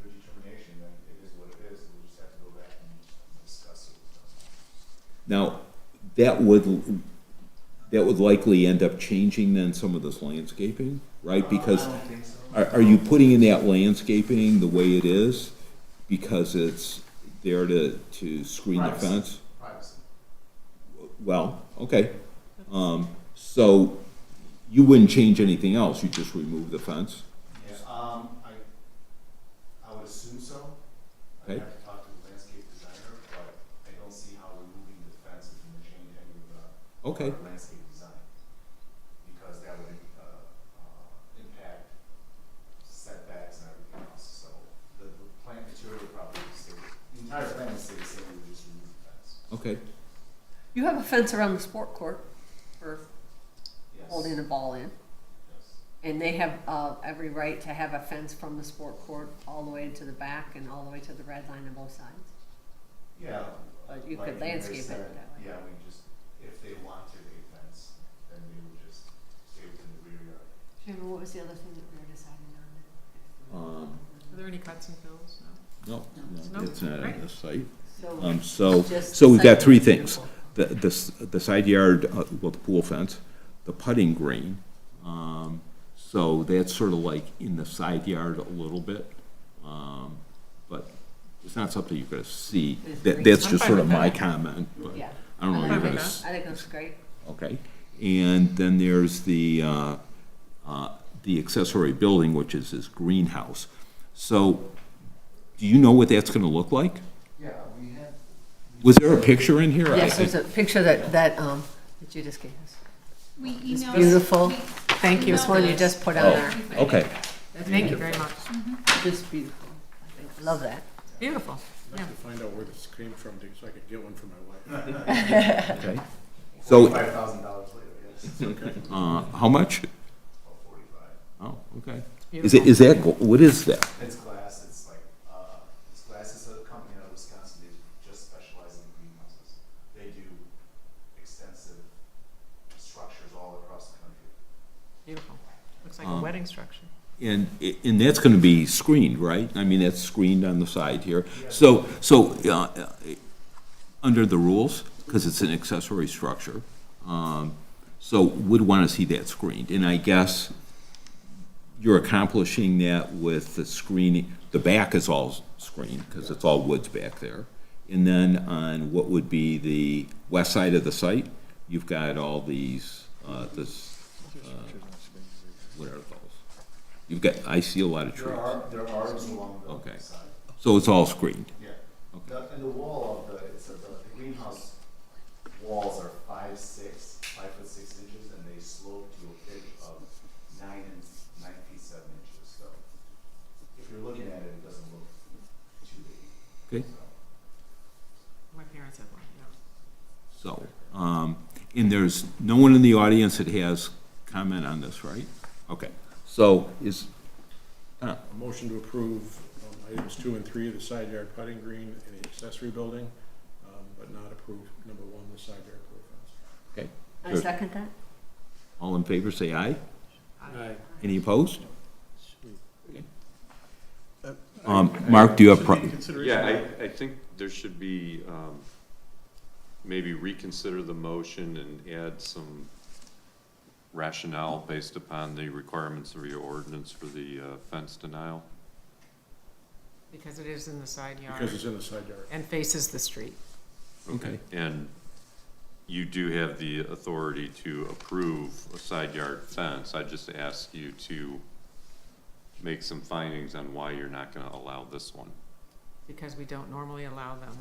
your determination, then it is what it is, we'll just have to go back and discuss it. Now, that would likely end up changing then some of this landscaping, right? Because I don't think so. are you putting in that landscaping the way it is because it's there to screen the Privacy. fence? Privacy. Well, okay. So you wouldn't change anything else, you just remove the fence? Yeah, I would assume so. I'd Okay. have to talk to the landscape designer, but I don't see how removing the fence is gonna change any of the Okay. landscape design. Because that would, impact setbacks and everything else, so the plant material would probably stay, the entire plan would stay the same, we would just remove the fence. Okay. You have a fence around the sport court for Yes. holding a ball in. Yes. And they have every right to have a fence from the sport court all the way to the back and all the way to the red line on both sides. Yeah. But you like could Mary landscape it said, that way. Yeah, we just, if they wanted a fence, then they would just stay within the rear yard. Chairman, what was the other thing that we were deciding on? Are there any cuts and fills? No? No, it's not on Right. this site. So So just we've got site three yard. things. The side yard with the pool fence, the putting green. So that's sort of like in the side yard a little bit. But it's not something you're gonna see. It's That, green. that's I'm just fine sort of with my that. comment, but Yeah. I don't know. I You're like gonna that. s- I think that's great. Okay, and then there's the accessory building, which is this greenhouse. So, do you know what that's gonna look like? Yeah, we had. Was there a picture in here? Yes, there's a picture that you just gave us. We It's emailed. beautiful. we Thank you. This one you just put on Oh, there. okay. Thank you very much. Just beautiful. I love that. Beautiful. I'd like to find out where this came from, so I could get one for my wife. Okay. So, $5,000 later, yes. how much? Oh, okay. Beautiful. Is that, what is that? It's glass, it's glass, it's a company out of Wisconsin, they just specialize in greenhouses. They do extensive structures all across the country. Beautiful. Looks like a wedding structure. And that's gonna be screened, right? I mean, that's screened on the side here. Under the rules, because it's an accessory structure, so would wanna see that screened. And I guess you're accomplishing that with the screening, the back is all screened, because it's all woods back there. And then on what would be the west side of the site, you've got all these, what are those? You've got, I see a lot of trees. There are arbors along Okay. the side. So it's all screened? Yeah. And the wall of the greenhouse walls are 5'6", 5'6" and they slope to a pitch of 9 feet 7 inches. So if you're looking at it, it doesn't look too big. Okay. My parents have one, yeah. So, and there's no one in the audience that has comment on this, right? Okay, so A motion to approve items 2 and 3 of the side yard putting green and the accessory building, but not approve number 1, the side yard pool fence. okay. I second that. All in favor, say aye. Aye. Any opposed? Mark, do you have, Yeah, I think there should be, maybe reconsider the motion and add some rationale based upon the requirements of your ordinance for the fence denial. Because it is in the side yard. Because it's in the side yard. And faces the street. okay, And you do have the authority to approve a side yard fence. I just ask you to make some findings on why you're not gonna allow this one. Because we don't normally allow them,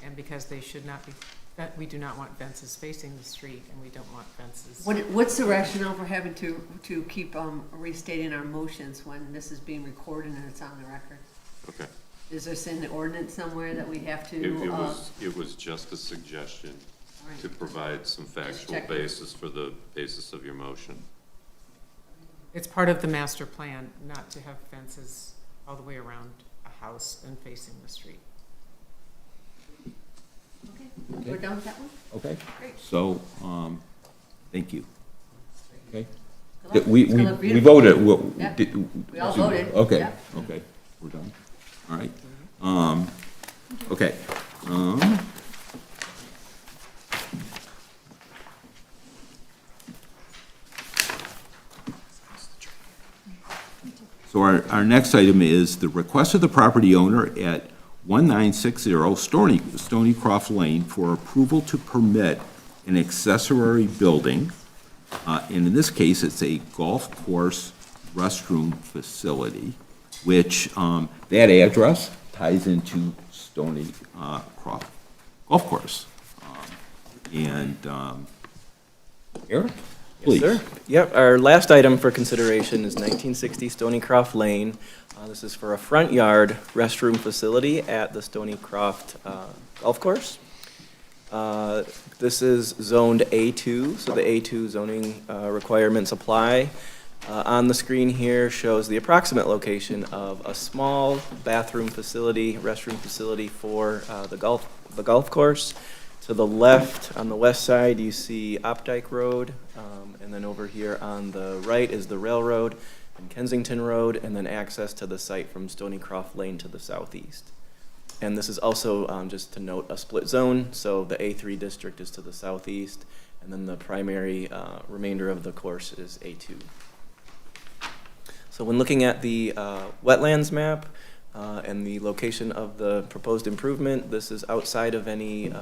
and because they should not be, that we do not want fences facing the street, and we don't want fences. What's the rationale for having to keep restating our motions when this is being recorded and it's on the record? Okay. Is this in the ordinance somewhere that we have to? It was just a suggestion Right. to provide some factual check it. basis for the basis of your motion. It's part of the master plan, not to have fences all the way around a house and facing the street. Okay, we're done with that one? okay. Great. So, thank you. Okay. Good luck. We It's gonna look we beautiful. voted. Yeah. We all did- voted. Okay, Yeah. okay, we're done. All right. Okay. So our next item is the request of the property owner at 1960 Stony Croft Lane for approval to permit an accessory building. And in this case, it's a golf course restroom facility, which, that address ties into Stony Croft Golf Course. Eric, please. Yes, sir. Yep, our last item for consideration is 1960 Stony Croft Lane. This is for a front yard restroom facility at the Stony Croft Golf Course. This is zoned A2, so the A2 zoning requirements apply. On the screen here shows the approximate location of a small bathroom facility, restroom facility for the golf course. To the left, on the west side, you see Opdyke Road, and then over here on the right is the railroad and Kensington Road, and then access to the site from Stony Croft Lane to the southeast. And this is also, just to note, a split zone, so the A3 district is to the southeast, and then the primary remainder of the course is A2. So when looking at the wetlands map and the location of the proposed improvement, this is outside of any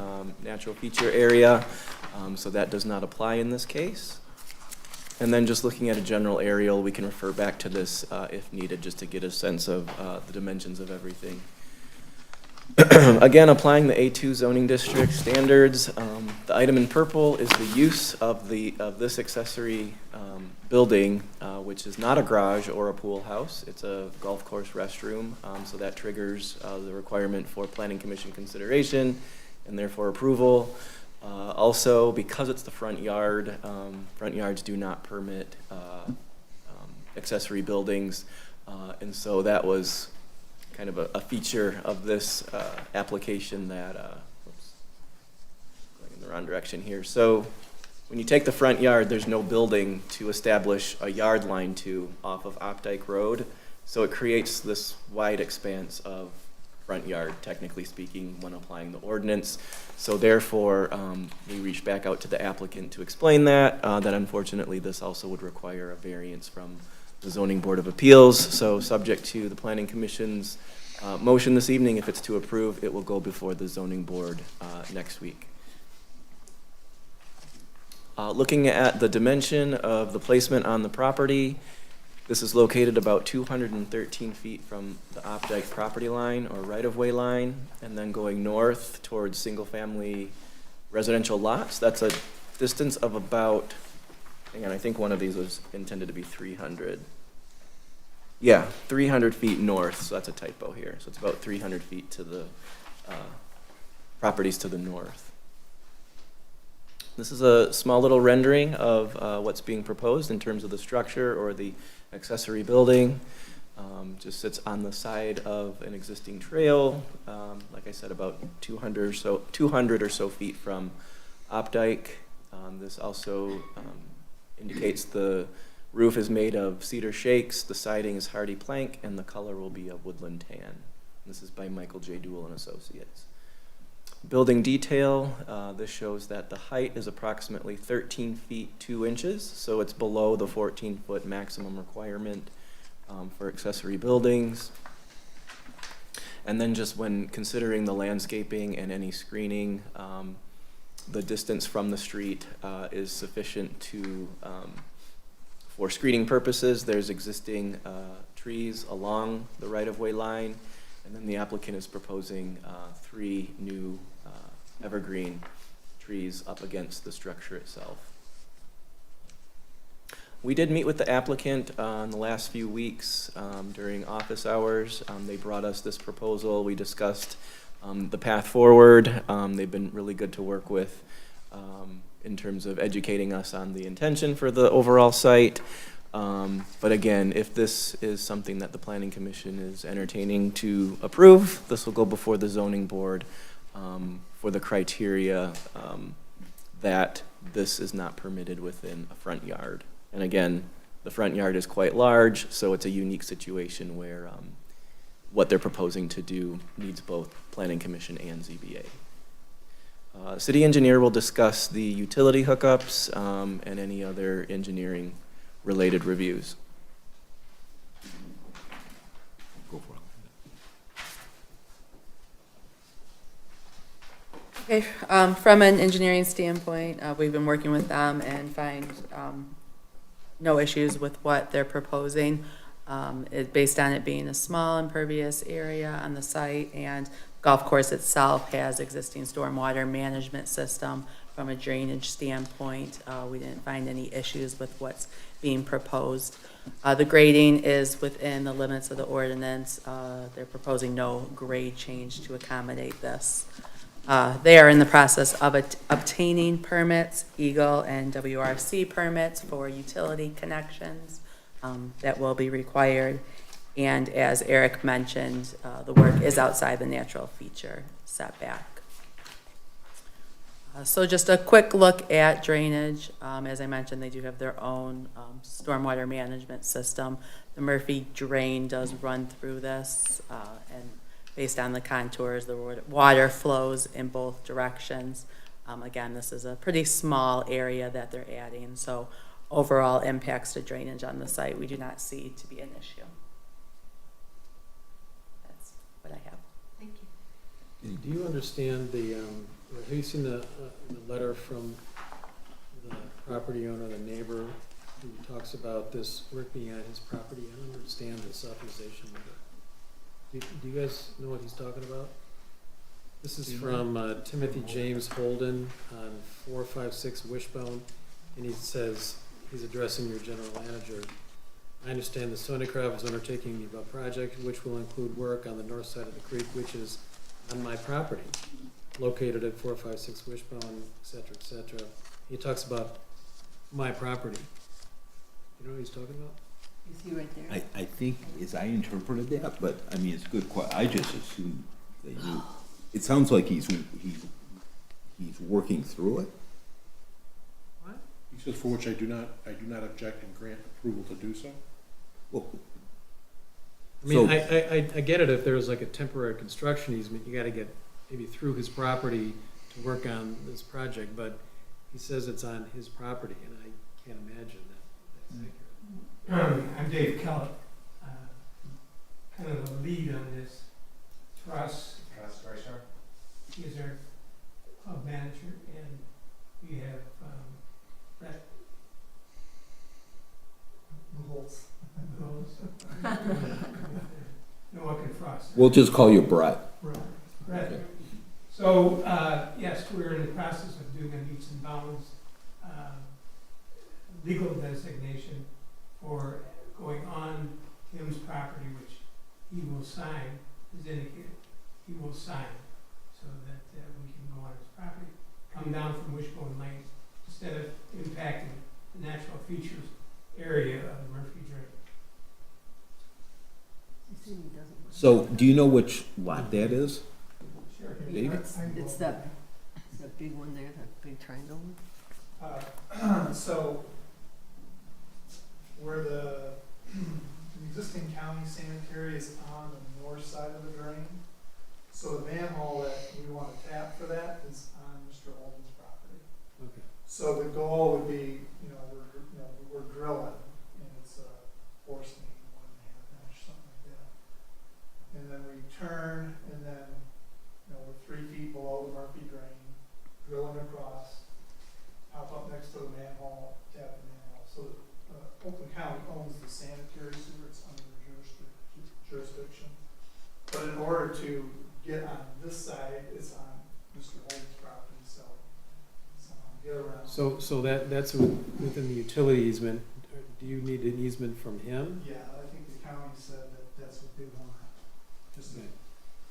natural feature area, so that does not apply in this case. And then just looking at a general aerial, we can refer back to this if needed, just to get a sense of the dimensions of everything. Again, applying the A2 zoning district standards, the item in purple is the use of this accessory building, which is not a garage or a pool house. It's a golf course restroom, so that triggers the requirement for planning commission consideration and therefore approval. Also, because it's the front yard, front yards do not permit accessory buildings. And so that was kind of a feature of this application that, oops, going in the wrong direction here. So when you take the front yard, there's no building to establish a yard line to off of Opdyke Road. So it creates this wide expanse of front yard, technically speaking, when applying the ordinance. So therefore, we reached back out to the applicant to explain that unfortunately this also would require a variance from the Zoning Board of Appeals. So subject to the Planning Commission's motion this evening, if it's to approve, it will go before the Zoning Board next week. Looking at the dimension of the placement on the property, this is located about 213 feet from the Opdyke property line or right-of-way line, and then going north towards single-family residential lots. That's a distance of about, hang on, I think one of these was intended to be 300. Yeah, 300 feet north, so that's a typo here. So it's about 300 feet to the properties to the north. This is a small little rendering of what's being proposed in terms of the structure or the accessory building. Just sits on the side of an existing trail, like I said, about 200 or so feet from Opdyke. This also indicates the roof is made of cedar shakes, the siding is hardy plank, and the color will be a woodland tan. This is by Michael J. Dool and Associates. Building detail, this shows that the height is approximately 13 feet 2 inches, so it's below the 14-foot maximum requirement for accessory buildings. And then just when considering the landscaping and any screening, the distance from the street is sufficient to, for screening purposes. There's existing trees along the right-of-way line, and then the applicant is proposing 3 new evergreen trees up against the structure itself. We did meet with the applicant in the last few weeks during office hours. They brought us this proposal. We discussed the path forward. They've been really good to work with in terms of educating us on the intention for the overall site. But again, if this is something that the Planning Commission is entertaining to approve, this will go before the Zoning Board for the criteria that this is not permitted within a front yard. And again, the front yard is quite large, so it's a unique situation where what they're proposing to do needs both Planning Commission and ZBA. City engineer will discuss the utility hookups and any other engineering related reviews. Go for it. Okay, from an engineering standpoint, we've been working with them and find no issues with what they're proposing. Based on it being a small impervious area on the site, and golf course itself has existing stormwater management system. From a drainage standpoint, we didn't find any issues with what's being proposed. The grading is within the limits of the ordinance. They're proposing no grade change to accommodate this. They are in the process of obtaining permits, Eagle and WRC permits for utility connections that will be required. And as Eric mentioned, the work is outside the natural feature setback. So just a quick look at drainage. As I mentioned, they do have their own stormwater management system. The Murphy drain does run through this, and based on the contours, the water flows in both directions. Again, this is a pretty small area that they're adding, so overall impacts to drainage on the site we do not see to be an issue. That's what I have. Thank you. Do you understand have you seen the letter from the property owner, the neighbor, who talks about this work being at his property? I don't understand this authorization letter. Do you guys know what he's talking about? This is from Timothy James Holden on 456 Wishbone, and he says, he's addressing your general manager. I understand the Sony Craft is undertaking the above project, which will include work on the north side of the creek, which is on my property, located at 456 Wishbone, et cetera, et cetera. He talks about my property. You know what he's talking about? You see right there? I think, as I interpreted that, but, I mean, it's a good I just assumed that you, it sounds like he's working through it. What? He says, for which I do not object and grant approval to do so. Well, I mean, So- I get it if there's like a temporary construction easement, you gotta get maybe through his property to work on this project, but he says it's on his property, and I can't imagine that that's accurate. I'm Dave Kellett, kind of the lead on this. Truss is our club manager, and we have Brett Bulls. Noah and Frost. We'll just call you Brett. Brett. So, yes, we're in the process of doing a meets and bounds legal designation for going on Tim's property, which he will sign, as indicated. He will sign so that we can go on his property, come down from Wishbone Lane, instead of impacting the natural features area of the Murphy Drain. You see he doesn't. So, do you know which lot that is? Sure. David? It's that big one there, that big triangle one. So, where the existing county sanitary is on the north side of the drain, so the manhole that we want to tap for that is on Mr. Holden's property. Okay. So the goal would be, we're drilling, and it's a force main, 1.5 inch, something like that. And then we turn, and then, we're 3 feet below the Murphy drain, drilling across, pop up next to the manhole, tap the manhole. So Oakland County owns the sanitary sewer, it's under their jurisdiction. But in order to get on this side, it's on Mr. Holden's property, so somehow get around. So that's within the utility easement. Do you need an easement from him? Yeah, I think the county said that that's what they want, just to,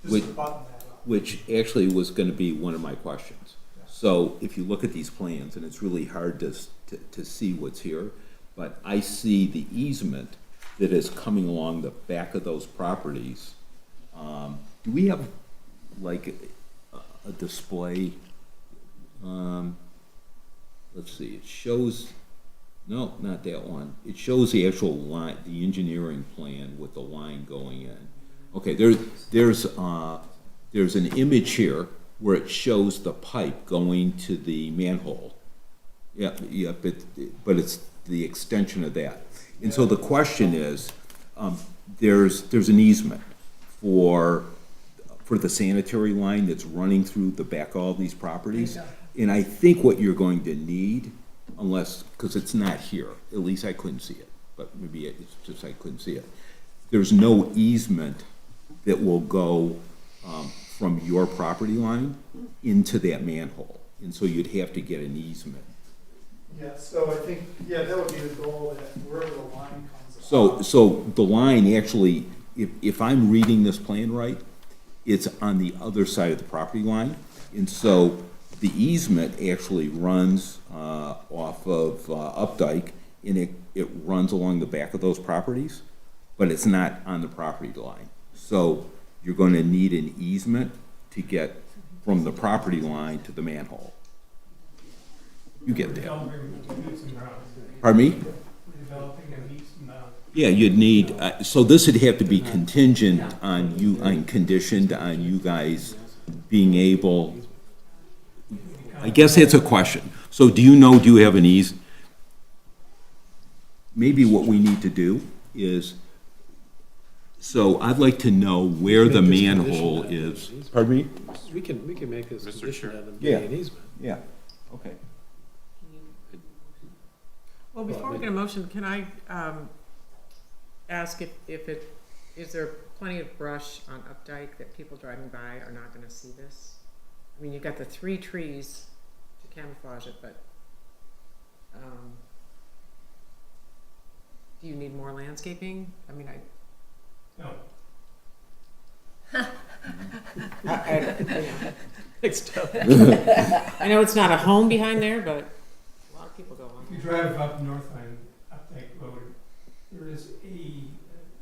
Wait. just to button that up. Which actually was gonna be one of my questions. So if you look at these plans, and it's really hard to see what's here, but I see the easement that is coming along the back of those properties. Do we have like a display? Let's see, it shows, no, not that one. It shows the actual line, the engineering plan with the line going in. Okay, there's an image here where it shows the pipe going to the manhole. Yeah, but it's the extension of that. And so the question is, there's an easement for the sanitary line that's running through the back of all these properties. And I think what you're going to need, unless, because it's not here, at least I couldn't see it, but maybe it's just I couldn't see it. There's no easement that will go from your property line into that manhole. And so you'd have to get an easement. Yeah, so I think, that would be the goal, that wherever the line comes. So the line actually, if I'm reading this plan right, it's on the other side of the property line. And so the easement actually runs off of Updike, and it runs along the back of those properties, but it's not on the property line. So you're going to need an easement to get from the property line to the manhole. You get that. Pardon me? Developing a meets and bounds. Yeah, you'd need, so this would have to be contingent on you, conditioned on you guys being able, I guess that's a question. So do you have an maybe what we need to do is, so I'd like to know where the manhole is. Pardon me? We can make this Mr. condition Chair. of them Yeah. being an easement. Yeah, okay. Well, before we get a motion, can I ask is there plenty of brush on Updike that people driving by are not gonna see this? I mean, you've got the 3 trees to camouflage it, but do you need more landscaping? I mean, No. I know it's not a home behind there, but a lot of people go on. If you drive up north on Updike Road, there is a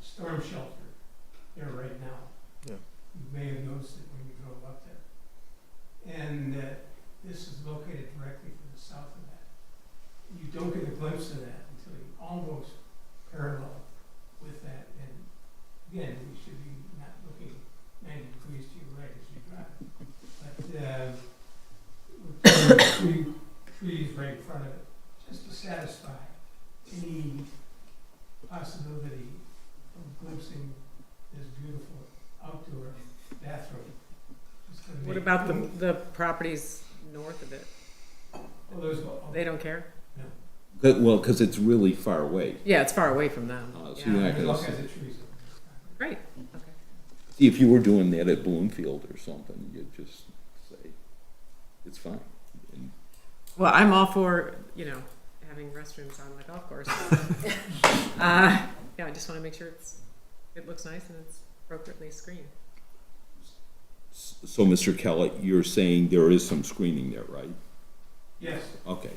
storm shelter there right now. Yeah. You may have noticed it when you drove up there. And this is located directly to the south of that. You don't get a glimpse of that until you almost parallel with that. And again, you should be not looking 90 degrees to your right as you drive. But with trees right in front of it, just to satisfy any possibility of glimpsing this beautiful outdoor bathroom. Just to What make- about the properties north of it? Oh, there's, They don't care? Well, because it's really far away. Yeah, it's far away from them. So Yeah. you're not there's gonna all see. kinds of trees. Great, okay. See, if you were doing that at Bloomfield or something, you'd just say, it's fine. And Well, I'm all for, having restrooms on the golf course. Yeah, I just want to make sure it looks nice and it's appropriately screened. So, Mr. Kellett, you're saying there is some screening there, right? Yes, Okay.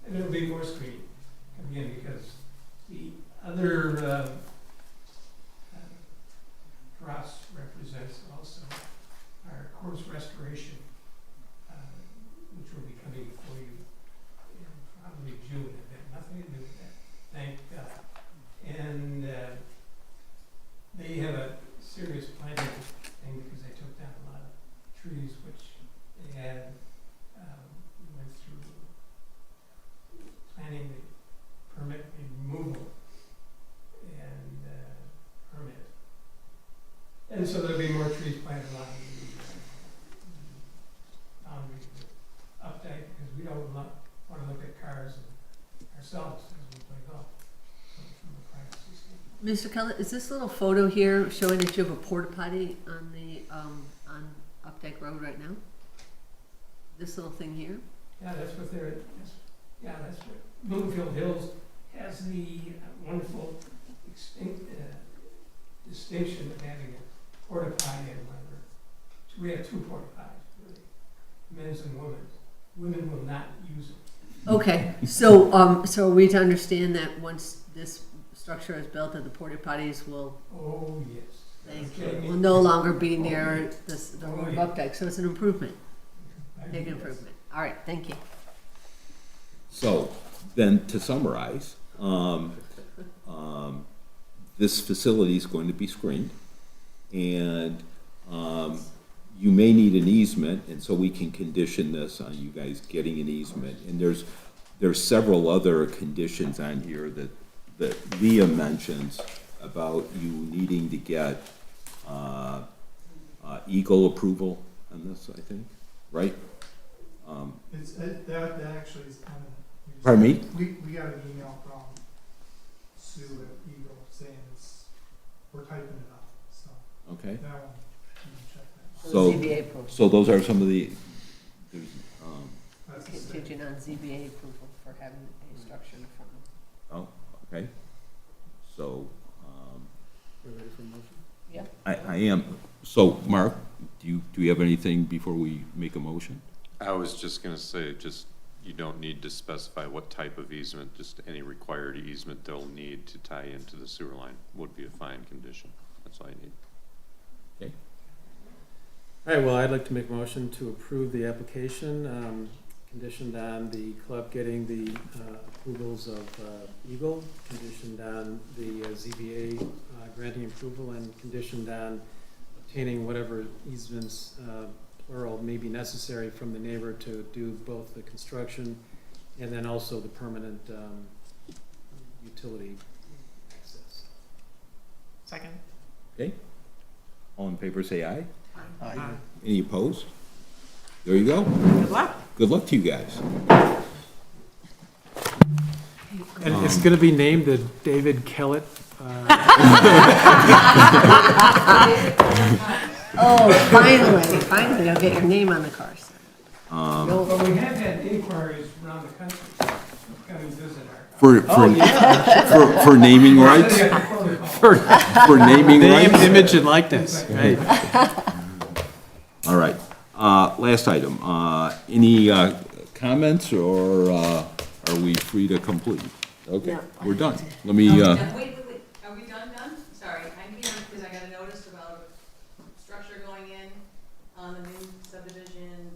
and there'll be more screening coming in because the other cross represents also our course restoration, which will be coming for you in probably June. It had nothing to do with that, thank God. And they have a serious planting thing because they took down a lot of trees which they had, went through planning the permit removal and permit. And so there'll be more trees planted along the boundary of the updike because we don't want to look at cars ourselves as we play golf from a privacy standpoint. Mr. Kellett, is this little photo here showing that you have a porta potty on the, on Updike Road right now? This little thing here? Yeah, that's what that's what Bloomfield Hills has the wonderful distinction of having a porta potty and whatever. So we have two porta potties, really, men's and women's. Women will not use it. Okay, so, so are we to understand that once this structure is built, that the porta potties will, Oh, yes. will no longer be near the Oh, road of yeah. Updike, so it's an improvement, big improvement. All right, thank you. So, then to summarize, this facility is going to be screened, and you may need an easement, and so we can condition this on you guys getting an easement. And there's several other conditions on here that Leah mentions about you needing to get Eagle approval on this, I think, right? It's, that actually is kind of. Pardon me? We got an email from Sue at Eagle saying we're typing it up, so Okay. that one, you can check that. So, ZBA approval. so those are some of the, there's, That's the same. Contingent on ZBA approval for having a structure in front of it. oh, okay. So, We're ready for a motion? Yep. I am, so, Mark, do you have anything before we make a motion? I was just gonna say, you don't need to specify what type of easement, just any required easement they'll need to tie into the sewer line would be a fine condition. That's all you need. Okay. All right, well, I'd like to make a motion to approve the application, conditioned on the club getting the approvals of Eagle, conditioned on the ZBA granting approval, and conditioned on obtaining whatever easements, plural, may be necessary from the neighbor to do both the construction and then also the permanent utility access. Second? Okay. All in favor, say aye. Aye. Any opposed? There you go. Good luck. Good luck to you guys. And it's gonna be named the David Kellett. Oh, finally, I'll get your name on the car, sir. But we have had inquiries around the country coming to visit our. For naming rights? For naming Name, rights? image, and likeness, right? All right. Last item. Any comments, or are we free to complete? Okay, Yeah. we're done. Let me, Wait, are we done? Sorry, I'm here because I got a notice about structure going in on the new subdivision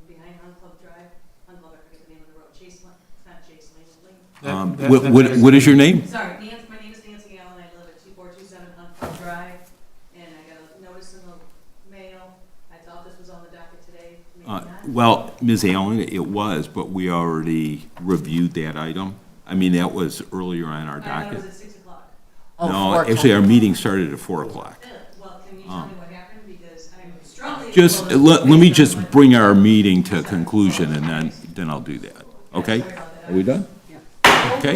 behind Hunt Club Drive. Hunt Club, I forget the name of the road, Chase Lane, it's not Chase Lane, what is your name? Sorry, my name is Nancy Allen, I live at 2427 Hunt Club Drive, and I got a notice in the mail. I thought this was on the docket today, maybe not. Well, Ms. Allen, it was, but we already reviewed that item. I mean, that was earlier on our I thought it docket. was at 6 o'clock. No, actually, our meeting started at 4 o'clock. Well, can you tell me what happened, because I'm strongly. Just, opposed let to me this. just bring our meeting to a conclusion, and then I'll do that. Okay? Are we done? Okay.